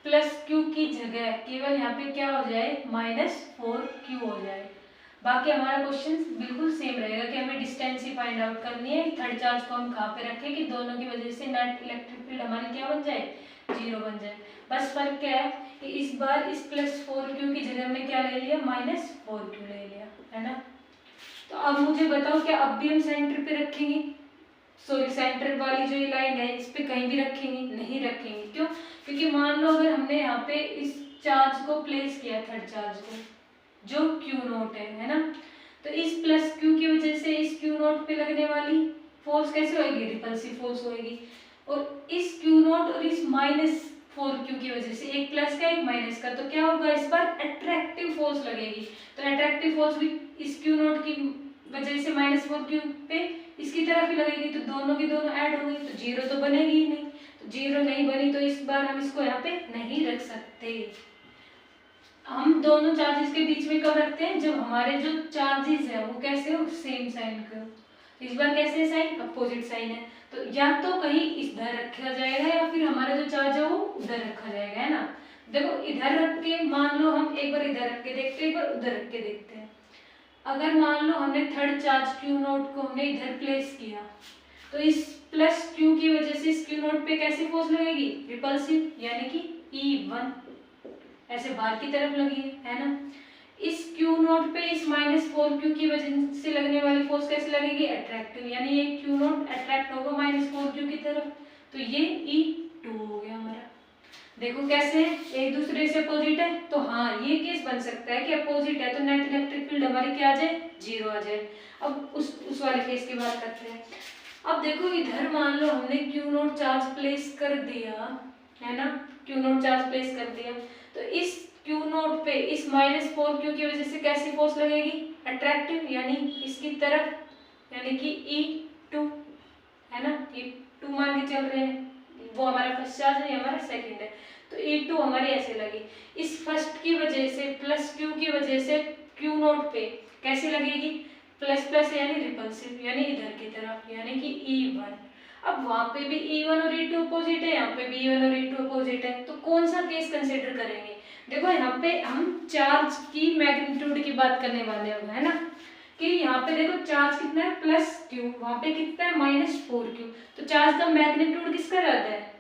प्लस क्यू की जगह केवल यहाँ पे क्या हो जाए, -4q हो जाए। बाकी हमारा क्वेश्चन बिल्कुल सेम रहेगा कि हमें डिस्टेंस ही फाइंड आउट करनी है, थर्ड चार्ज को हम कहाँ पे रखें कि दोनों की वजह से नेट इलेक्ट्रिक फील्ड हमारी क्या बन जाए, 0 बन जाए। बस फर्क क्या है कि इस बार इस +4q की जगह हमने क्या ले लिया, -4q ले लिया, है ना। तो अब मुझे बताओ क्या अब भी हम सेंटर पे रखेंगे, सॉरी सेंटर वाली जो ये लाइन है इस पे कहीं भी रखेंगे, नहीं रखेंगे। क्यों, क्योंकि मान लो अगर हमने यहाँ पे इस चार्ज को प्लेस किया, थर्ड चार्ज को जो Q0 है ना, तो इस प्लस Q की वजह से इस Q0 पे लगने वाली फोर्स कैसे होगी, रिपल्सिव फोर्स होगी। और इस Q0 और इस -4q की वजह से, एक प्लस का एक माइनस का, तो क्या होगा इस बार अट्रैक्टिव फोर्स लगेगी। तो अट्रैक्टिव फोर्स भी इस Q0 की वजह से -4q पे इसकी तरफ ही लगेगी, तो दोनों की दोनों ऐड हो गई, तो 0 तो बनेगी ही नहीं। तो 0 नहीं बनी तो इस बार हम इसको यहाँ पे नहीं रख सकते। हम दोनों चार्जेस के बीच में कब रखते हैं, जब हमारे जो चार्जेस है वो कैसे हो, सेम साइन का। इस बार कैसे साइन, अपोजिट साइन है, तो या तो कहीं इधर रखा जाएगा या फिर हमारा जो चार्ज है वो उधर रखा जाएगा, है ना। देखो इधर रख के मान लो हम एक बार इधर रख के देखते हैं, एक बार उधर रख के देखते हैं। अगर मान लो हमने थर्ड चार्ज Q0 को हमने इधर प्लेस किया, तो इस प्लस Q की वजह से इस Q0 पे कैसी फोर्स लगेगी, रिपल्सिव, यानी कि E1 ऐसे बाहर की तरफ लगी है ना। इस Q0 पे इस -4q की वजह से लगने वाली फोर्स कैसे लगेगी, अट्रैक्टिव, यानी ये Q0 अट्रैक्ट होगा -4q की तरफ, तो ये E2 हो गया हमारा। देखो कैसे एक दूसरे से अपोजिट है, तो हाँ ये केस बन सकता है कि अपोजिट है तो नेट इलेक्ट्रिक फील्ड हमारी क्या आ जाए, 0 आ जाए। अब उस वाले केस की बात करते हैं। अब देखो इधर मान लो हमने Q0 चार्ज प्लेस कर दिया, है ना, Q0 चार्ज प्लेस कर दिया, तो इस Q0 पे इस -4q की वजह से कैसी फोर्स लगेगी, अट्रैक्टिव, यानी इसकी तरफ, यानी कि E2, है ना, E2 मान के चल रहे हैं, वो हमारा फर्स्ट चार्ज है, हमारा सेकंड है, तो E2 हमारी ऐसे लगी। इस फर्स्ट की वजह से प्लस Q की वजह से Q0 पे कैसी लगेगी, प्लस प्लस यानी रिपल्सिव, यानी इधर की तरफ, यानी कि E1। अब वहां पे भी E1 और E2 अपोजिट है, यहाँ पे भी E1 और E2 अपोजिट है, तो कौन सा केस कंसिडर करेंगे। देखो यहाँ पे हम चार्ज की मैग्नीट्यूड की बात करने वाले हैं, है ना, कि यहाँ पे देखो चार्ज कितना है +q, वहां पे कितना है -4q, तो चार्ज का मैग्नीट्यूड किसका रहता है,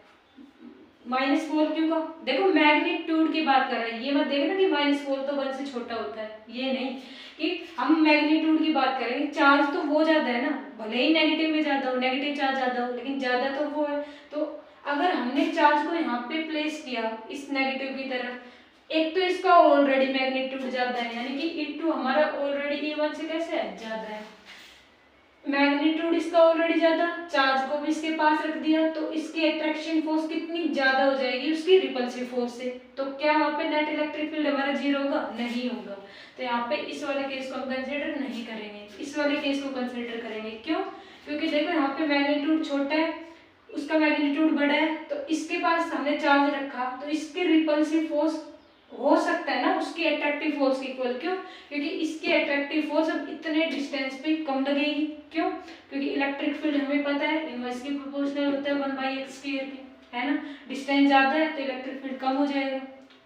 -4q का। देखो मैग्नीट्यूड की बात कर रहे हैं, ये मत देखना कि -4 तो 1 से छोटा होता है, ये नहीं, कि हम मैग्नीट्यूड की बात करेंगे। चार्ज तो वो ज्यादा है ना, भले ही नेगेटिव में ज्यादा हो, नेगेटिव चार्ज ज्यादा हो, लेकिन ज्यादा तो वो है। तो अगर हमने चार्ज को यहाँ पे प्लेस किया इस नेगेटिव की तरफ, एक तो इसका ऑलरेडी मैग्नीट्यूड ज्यादा है, यानी कि E2 हमारा ऑलरेडी E1 से कैसे है, ज्यादा है, मैग्नीट्यूड इसका ऑलरेडी ज्यादा, चार्ज को भी इसके पास रख दिया, तो इसकी अट्रैक्शन फोर्स कितनी ज्यादा हो जाएगी उसकी रिपल्सिव फोर्स से, तो क्या वहाँ पे नेट इलेक्ट्रिक फील्ड हमारा 0 होगा, नहीं होगा। तो यहाँ पे इस वाले केस को हम कंसिडर नहीं करेंगे, इस वाले केस को कंसिडर करेंगे। क्यों, क्योंकि देखो यहाँ पे मैग्नीट्यूड छोटा है, उसका मैग्नीट्यूड बड़ा है, तो इसके पास हमने चार्ज रखा, तो इसके रिपल्सिव फोर्स हो सकता है ना उसकी अट्रैक्टिव फोर्स की इक्वल। क्यों, क्योंकि इसकी अट्रैक्टिव फोर्स अब इतने डिस्टेंस पे कम लगेगी। क्यों, क्योंकि इलेक्ट्रिक फील्ड हमें पता है इनवर्सली प्रोपोर्शनल होता है 1/x² के। है ना, डिस्टेंस ज़्यादा है तो इलेक्ट्रिक फील्ड कम हो जाएगा,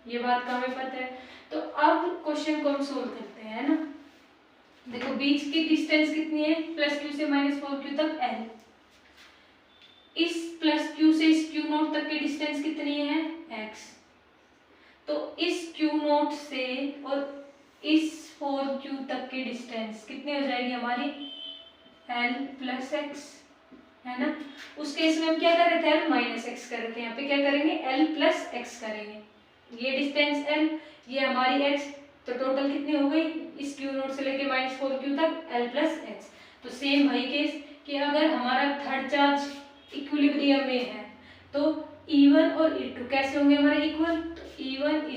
ये बात का हमें पता है। तो अब क्वेश्चन को हम सोल्व करते हैं, है ना। देखो बीच की डिस्टेंस कितनी है, +q से -4q तक l, इस +q से इस q0 तक की डिस्टेंस कितनी है x, तो इस q0 से और इस 4q तक की डिस्टेंस कितनी हो जाएगी हमारी l + x, है ना। उस केस में हम क्या कर रहे थे, l - x कर रहे थे, यहाँ पे क्या करेंगे l + x करेंगे, ये डिस्टेंस l, ये हमारी x, तो टोटल कितनी हो गई इस q0 से लेके -4q तक l + x। तो सेम वही केस कि अगर हमारा थर्ड चार्ज इक्विलिब्रियम में है तो E1 और E2 कैसे होंगे हमारे इक्वल, तो E1 =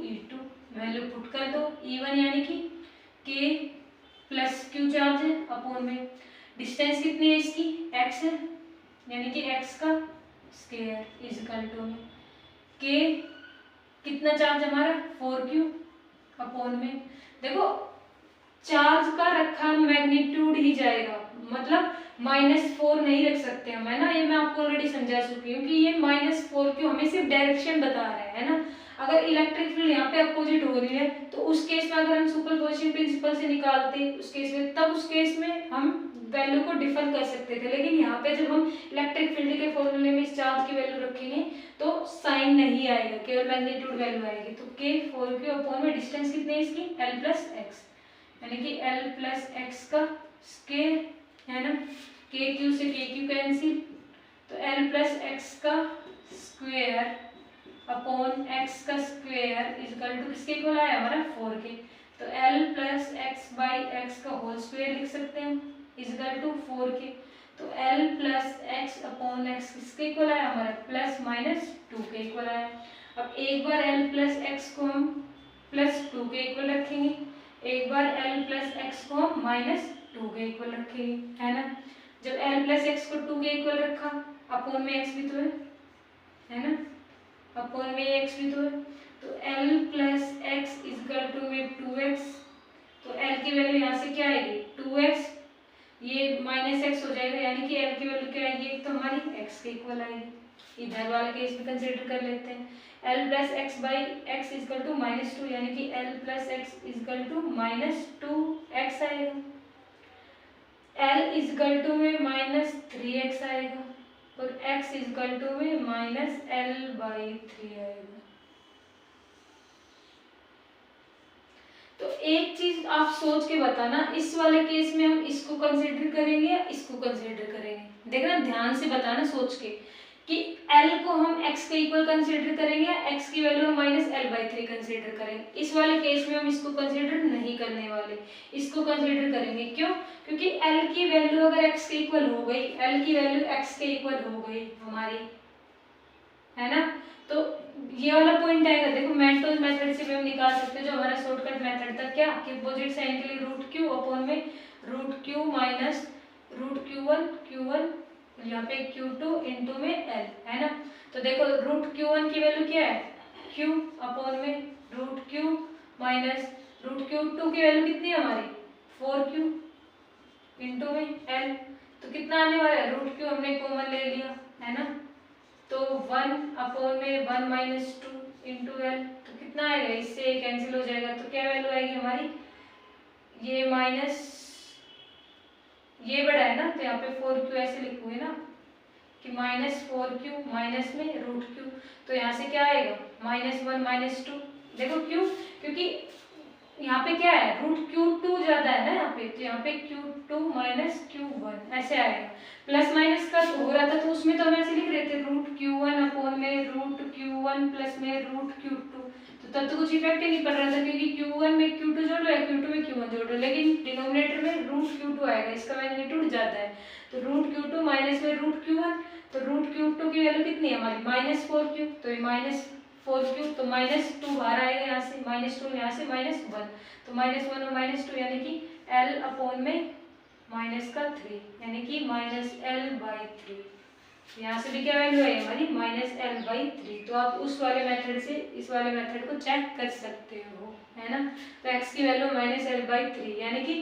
E2, वैल्यू पुट कर दो, E1 यानी कि k + q चार्ज है अपॉन में डिस्टेंस कितनी है इसकी x है, यानी कि x का स्क्वायर = में k कितना चार्ज हमारा 4q अपॉन में, देखो चार्ज का रखा मैग्नीट्यूड ही जाएगा, मतलब -4 नहीं रख सकते हम, है ना, ये मैं आपको ऑलरेडी समझा चुकी हूँ कि ये -4q हमें सिर्फ डायरेक्शन बता रहा है ना। अगर इलेक्ट्रिक फील्ड यहाँ पे अपोजिट हो रही है तो उस केस में अगर हम सुपरपोजिशन प्रिंसिपल से निकालते उस केस में, तब उस केस में हम वैल्यू को डिफर कर सकते थे, लेकिन यहाँ पे जब हम इलेक्ट्रिक फील्ड के फॉर्मूले में इस चार्ज की वैल्यू रखेंगे तो साइन नहीं आएगा, केवल मैग्नीट्यूड वैल्यू आएगी। तो k 4q अपॉन में डिस्टेंस कितनी है इसकी l + x, यानी कि l + x का स्क्वायर, है ना, kq से kq कैंसिल, तो l + x का स्क्वायर अपॉन x का स्क्वायर = किसके इक्वल आया हमारा 4 के, तो l + x/x का होल स्क्वायर लिख सकते हैं = 4 के, तो l + x अपॉन x किसके इक्वल आया हमारा +-2 के इक्वल आया। अब एक बार l + x को हम +2 के इक्वल रखेंगे, एक बार l + x को हम -2 के इक्वल रखेंगे, है ना। जब l + x को 2 के इक्वल रखा, अपॉन में x भी तो है ना, अपॉन में x भी तो है, तो l + x = में 2x, तो l की वैल्यू यहाँ से क्या आएगी 2x, ये -x हो जाएगा, यानी कि l की वैल्यू क्या आएगी, एक तो हमारी x के इक्वल आएगी, इधर वाला केस भी कंसीडर कर लेते हैं, l + x/x = -2, यानी कि l + x = -2x आएगा, l में -3x आएगा और x में -l/3 आएगा। तो एक चीज आप सोच के बताना, इस वाले केस में हम इसको कंसीडर करेंगे या इसको कंसीडर करेंगे, देखना ध्यान से बताना सोच के कि l को हम x के इक्वल कंसीडर करेंगे या x की वैल्यू हम -l/3 कंसीडर करेंगे। इस वाले केस में हम इसको कंसीडर नहीं करने वाले, इसको कंसीडर करेंगे, क्यों, क्योंकि l की वैल्यू अगर x के इक्वल हो गई, l की वैल्यू x के इक्वल हो गई हमारी, है ना, तो ये वाला पॉइंट आएगा। देखो मेंटोस मेथड से भी हम निकाल सकते हैं, जो हमारा शॉर्टकट मेथड था, क्या कि अपोजिट साइन के लिए √q अपॉन में √q माइनस √q1 यहाँ पे q2 इंटू में l, है ना। तो देखो √q1 की वैल्यू क्या है q अपॉन में √q माइनस √q2 की वैल्यू कितनी है हमारी 4q इंटू में l, तो कितना आने वाला है √q हमने कॉमन ले लिया, है ना, तो 1 अपॉन में 1 - 2 इंटू l, तो कितना आएगा, इससे कैंसिल हो जाएगा, तो क्या वैल्यू आएगी हमारी, ये माइनस ये बड़ा है ना, तो यहाँ पे 4q ऐसे लिखोगे ना कि -4q माइनस में √q, तो यहाँ से क्या आएगा -1 - 2, देखो क्यों, क्योंकि यहाँ पे क्या है √q2 ज्यादा है ना यहाँ पे, तो यहाँ पे q2 - q1 ऐसे आएगा, प्लस माइनस का हो रहा था तो उसमें तो हम ऐसे लिख रहे थे √q1 अपॉन में √q1 प्लस में √q2, तो तब तो कुछ इफेक्ट ही नहीं पड़ रहा था, क्योंकि q1 में q2 जोड़ लो या q2 में q1 जोड़ लो, लेकिन डिनोमिनेटर में √q2 आएगा, इसका मैग्नीट्यूड ज्यादा है, तो √q2 माइनस में √q1, तो √q2 की वैल्यू कितनी है हमारी -4q, तो ये -4q, तो -2 बाहर आएगा यहाँ से, -2 यहाँ से -1, तो -1 और -2 यानी कि l अपॉन में -3, यानी कि -l/3, यहाँ से भी क्या वैल्यू है हमारी -l/3, तो आप उस वाले मेथड से इस वाले मेथड को चेक कर सकते हो, है ना। तो x की वैल्यू -l/3, यानी कि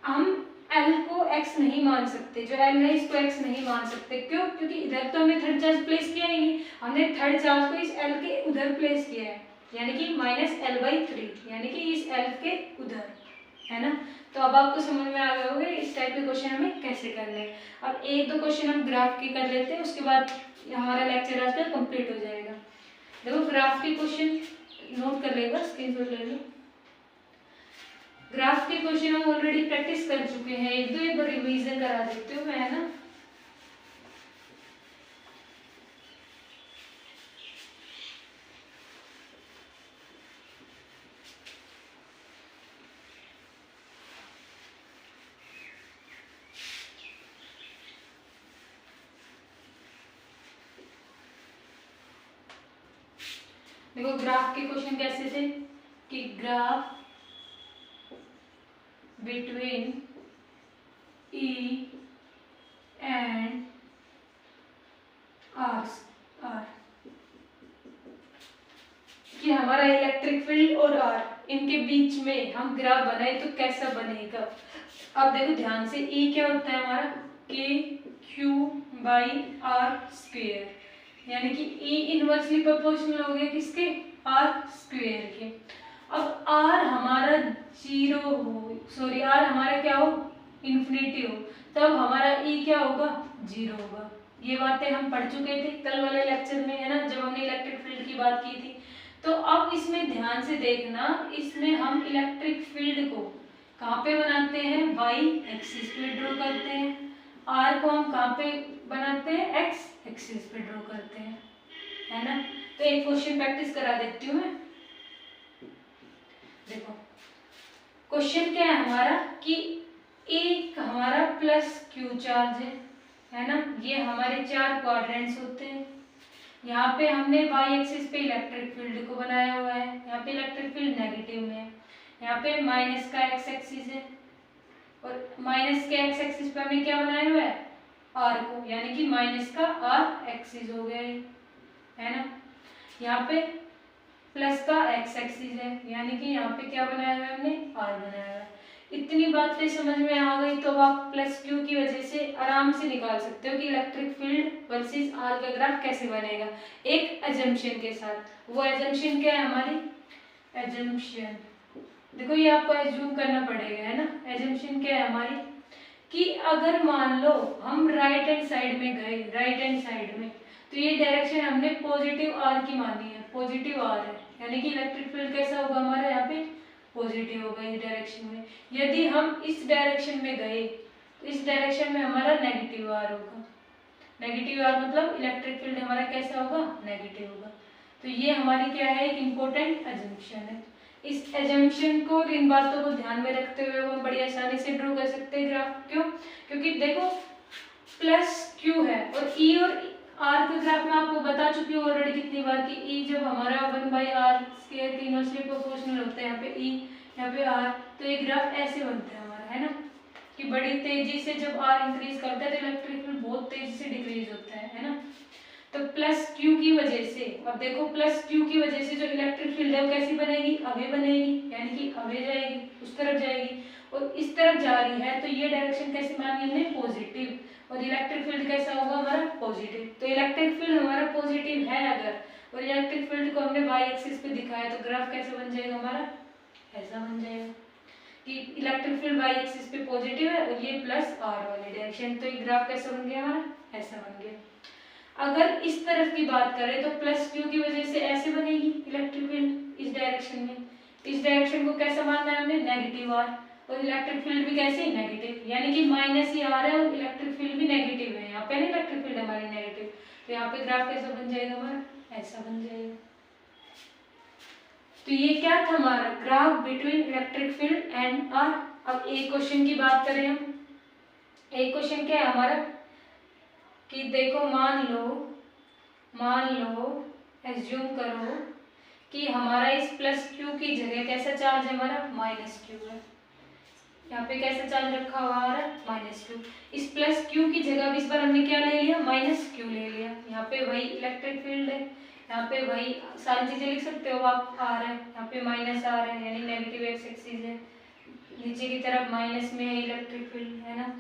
हम एल को एक्स नहीं मान सकते, जो एल है इसको एक्स नहीं मान सकते। क्यों? क्योंकि इधर तो हमने थर्ड चार्ज प्लेस किया ही नहीं, हमने थर्ड चार्ज को इस एल के उधर प्लेस किया है, यानी कि -L/3, यानी कि इस एल के उधर, है ना। तो अब आपको समझ में आ गया होगा इस टाइप के क्वेश्चन हमें कैसे करने हैं। अब एक दो क्वेश्चन हम ग्राफ के कर लेते हैं, उसके बाद हमारा लेक्चर आज का कंप्लीट हो जाएगा। देखो ग्राफ के क्वेश्चन नोट कर लेगा, स्क्रीनशॉट ले लो। ग्राफ के क्वेश्चन हम ऑलरेडी प्रैक्टिस कर चुके हैं, एक बार रिवीजन करा देती हूँ मैं, है ना। देखो ग्राफ के क्वेश्चन कैसे थे कि graph between E and R कि हमारा इलेक्ट्रिक फील्ड और R इनके बीच में हम ग्राफ बनाए तो कैसा बनेगा। अब देखो ध्यान से, E क्या होता है हमारा KQ/R², यानी कि E इनवर्सली प्रोपोर्शनल हो गया किसके, R² के। अब R हमारा जीरो हो, सॉरी R हमारा क्या हो, इन्फिनिटी हो, तब हमारा E क्या होगा, जीरो होगा। ये बातें हम पढ़ चुके थे कल वाले लेक्चर में, है ना, जब हमने इलेक्ट्रिक फील्ड की बात की थी। तो अब इसमें ध्यान से देखना, इसमें हम इलेक्ट्रिक फील्ड को कहाँ पे बनाते हैं, वाई एक्सिस पे ड्रॉ करते हैं, आर को हम कहाँ पे बनाते हैं, एक्स एक्सिस पे ड्रॉ करते हैं, है ना। तो एक क्वेश्चन प्रैक्टिस करा देती हूँ मैं। देखो क्वेश्चन क्या है हमारा कि एक हमारा +Q चार्ज है ना, ये हमारे 4 क्वाड्रेंट्स होते हैं। यहाँ पे हमने वाई एक्सिस पे इलेक्ट्रिक फील्ड को बनाया हुआ है, यहाँ पे इलेक्ट्रिक फील्ड नेगेटिव में है, यहाँ पे माइनस का एक्स एक्सिस है, और माइनस के एक्स एक्सिस पे हमने क्या बनाया हुआ है, आर को, यानी कि माइनस का आर एक्सिस हो गया है ना। यहाँ पे प्लस का एक्स एक्सिस है, यानी कि यहाँ पे क्या बनाया हुआ है हमने, आर बनाया हुआ है। इतनी बातें समझ में आ गई तो आप +Q की वजह से आराम से निकाल सकते हो कि इलेक्ट्रिक फील्ड वर्सेस आर का ग्राफ कैसे बनेगा, एक एजम्पशन के साथ। वो एजम्पशन क्या है हमारी, एजम्पशन देखो ये आपको एज्यूम करना पड़ेगा, है ना। एजम्पशन क्या है हमारी कि अगर मान लो हम राइट हैंड साइड में गए, राइट हैंड साइड में, तो ये डायरेक्शन हमने पॉजिटिव आर की मानी है, पॉजिटिव आर है, यानी कि इलेक्ट्रिक फील्ड कैसा होगा हमारा, यहाँ पे पॉजिटिव होगा इस डायरेक्शन में। यदि हम इस डायरेक्शन में गए तो इस डायरेक्शन में हमारा नेगेटिव आर होगा, नेगेटिव आर मतलब इलेक्ट्रिक फील्ड हमारा कैसा होगा, नेगेटिव होगा। तो ये हमारी क्या है, एक इम्पोर्टेंट एजम्पशन है। इस एजम्पशन को, इन बातों को ध्यान में रखते हुए हम बड़ी आसानी से ड्रॉ कर सकते हैं ग्राफ। क्यों? क्योंकि देखो +Q है और E और R का ग्राफ मैं आपको बता चुकी हूँ ऑलरेडी कितनी बार कि E जब हमारा 1/r² के इनवर्सली प्रोपोर्शनल होता है, यहाँ पे E यहाँ पे R, तो ये ग्राफ ऐसे बनता है हमारा, है ना, कि बड़ी तेजी से जब R इंक्रीज करता है तो इलेक्ट्रिक फील्ड बहुत तेजी से डिक्रीज होता है ना। तो +Q की वजह से, अब देखो +Q की वजह से जो इलेक्ट्रिक फील्ड है वो कैसी बनेगी, अवे बनेगी, यानी कि अवे जाएगी, उस तरफ जाएगी, और इस तरफ जा रही है तो ये डायरेक्शन कैसे मानी हमने, पॉजिटिव, और इलेक्ट्रिक फील्ड कैसा होगा हमारा, पॉजिटिव। तो इलेक्ट्रिक फील्ड हमारा पॉजिटिव है अगर, और इलेक्ट्रिक फील्ड को हमने वाई एक्सिस पे दिखाया तो ग्राफ कैसे बन जाएगा हमारा, ऐसा बन जाएगा कि इलेक्ट्रिक फील्ड वाई एक्सिस पे पॉजिटिव है और ये +R वाली डायरेक्शन, तो ये ग्राफ कैसा बन गया हमारा, ऐसा बन गया। अगर इस तरफ की बात करें तो +Q की वजह से ऐसे बनेगी इलेक्ट्रिक फील्ड इस डायरेक्शन में, इस डायरेक्शन को कैसा मानना है हमने, नेगेटिव आर, और इलेक्ट्रिक फील्ड भी कैसे, नेगेटिव, यानी कि माइनस ही आ रहा है और इलेक्ट्रिक फील्ड भी नेगेटिव है, यहाँ पे ना इलेक्ट्रिक फील्ड हमारी नेगेटिव, तो यहाँ पे ग्राफ कैसा बन जाएगा हमारा, ऐसा बन जाएगा। तो ये क्या था हमारा graph between electric field and R. अब एक क्वेश्चन की बात करें हम, एक क्वेश्चन क्या है हमारा कि देखो मान लो एज्यूम करो कि हमारा इस +Q की जगह कैसा चार्ज है हमारा, -Q है, यहाँ पे कैसा चार्ज रखा हुआ हमारा, -Q। इस +Q की जगह इस बार हमने क्या ले लिया, -Q ले लिया, यहाँ पे वही इलेक्ट्रिक फील्ड है, यहाँ पे वही सारी चीजें लिख सकते हो आप, आर है, यहाँ पे -R है, यानी नेगेटिव एक्स एक्सिस है, नीचे की तरफ माइनस में है इलेक्ट्रिक फील्ड, है ना।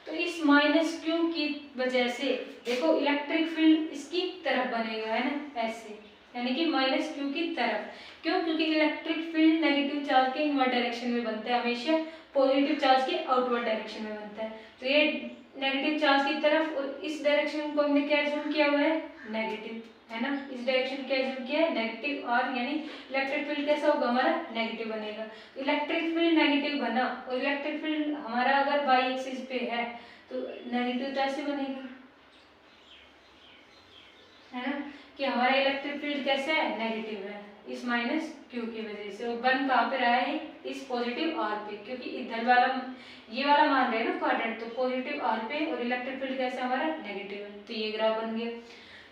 तो इस माइनस क्यू की वजह से देखो इलेक्ट्रिक फील्ड इसकी तरफ बनेगा, है ना, ऐसे, यानी कि माइनस क्यू की तरफ। क्यों? क्योंकि इलेक्ट्रिक फील्ड नेगेटिव चार्ज के इनवर्ट डायरेक्शन में बनता है, हमेशा पॉजिटिव चार्ज के आउटवर्ड डायरेक्शन में बनता है। तो ये नेगेटिव चार्ज की तरफ, और इस डायरेक्शन को हमने क्या जूम किया हुआ है, नेगेटिव, है ना। इस डायरेक्शन क्या जूम किया है, नेगेटिव, और यानी इलेक्ट्रिक फील्ड कैसा होगा हमारा, नेगेटिव बनेगा। तो इलेक्ट्रिक फील्ड नेगेटिव बना, और इलेक्ट्रिक फील्ड हमारा अगर बाई एक्सिस पे है तो नेगेटिव कैसे बनेगा, है ना, कि हमारा इलेक्ट्रिक फील्ड कैसे है, नेगेटिव है, इस माइनस क्यू की वजह से। और वन कहाँ पे रहा है, इस पॉजिटिव आर पे, क्योंकि इधर वाला ये वाला मान रहे हैं ना क्वाड्रेंट, तो पॉजिटिव आर पे, और इलेक्ट्रिक फील्ड कैसे हमारा नेगेटिव है। तो ये ग्राफ बन गया।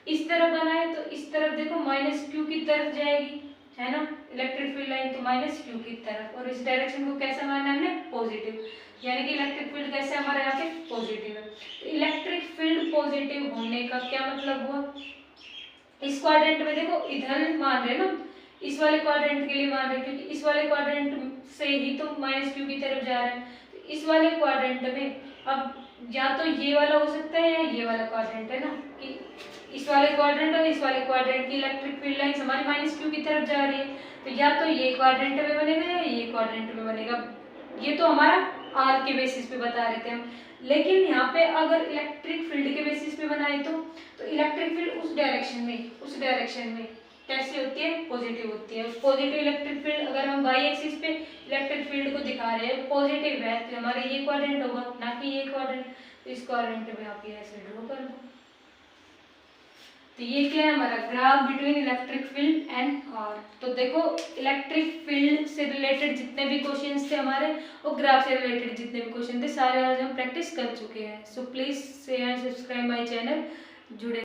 इस तरफ बनाए तो इस तरफ देखो माइनस क्यू की तरफ जाएगी, है ना, इलेक्ट्रिक फील्ड लाइन, तो माइनस क्यू की तरफ, और इस डायरेक्शन को कैसा माना हमने, पॉजिटिव, यानी कि इलेक्ट्रिक फील्ड कैसे हमारा यहाँ पे पॉजिटिव है। तो इलेक्ट्रिक फील्ड पॉजिटिव होने का क्या मतलब हुआ, इस क्वाड्रेंट में देखो इधर मान रहे ना, इस वाले क्वाड्रेंट के लिए मान रहे, क्योंकि इस वाले क्वाड्रेंट से ही तो माइनस क्यू की तरफ जा रहा है। तो इस वाले क्वाड्रेंट में अब या तो ये वाला हो सकता है या ये वाला क्वाड्रेंट, है ना, कि इस वाले क्वाड्रेंट और इस वाले क्वाड्रेंट की इलेक्ट्रिक फील्ड लाइंस हमारी माइनस क्यू की तरफ जा रही है। तो या तो ये क्वाड्रेंट में बनेगा या ये क्वाड्रेंट में बनेगा। ये तो हमारा आर के बेसिस पे बता रहे थे हम, लेकिन यहाँ पे अगर इलेक्ट्रिक फील्ड के बेसिस पे बनाए तो इलेक्ट्रिक फील्ड उस डायरेक्शन में कैसे होती है, पॉजिटिव होती है। पॉजिटिव इलेक्ट्रिक फील्ड अगर हम वाई एक्सिस पे इलेक्ट्रिक फील्ड को दिखा रहे हैं पॉजिटिव है, तो हमारा ये क्वाड्रेंट होगा, ना कि ये क्वाड्रेंट। तो इस क्वाड्रेंट में आप ये ऐसे ड्रॉ कर दो। तो ये क्या है हमारा graph between electric field and R. तो देखो इलेक्ट्रिक फील्ड से रिलेटेड जितने भी क्वेश्चंस थे हमारे, और ग्राफ से रिलेटेड जितने भी क्वेश्चन थे, सारे आज हम प्रैक्टिस कर चुके हैं। So please share and subscribe my channel, जुड़े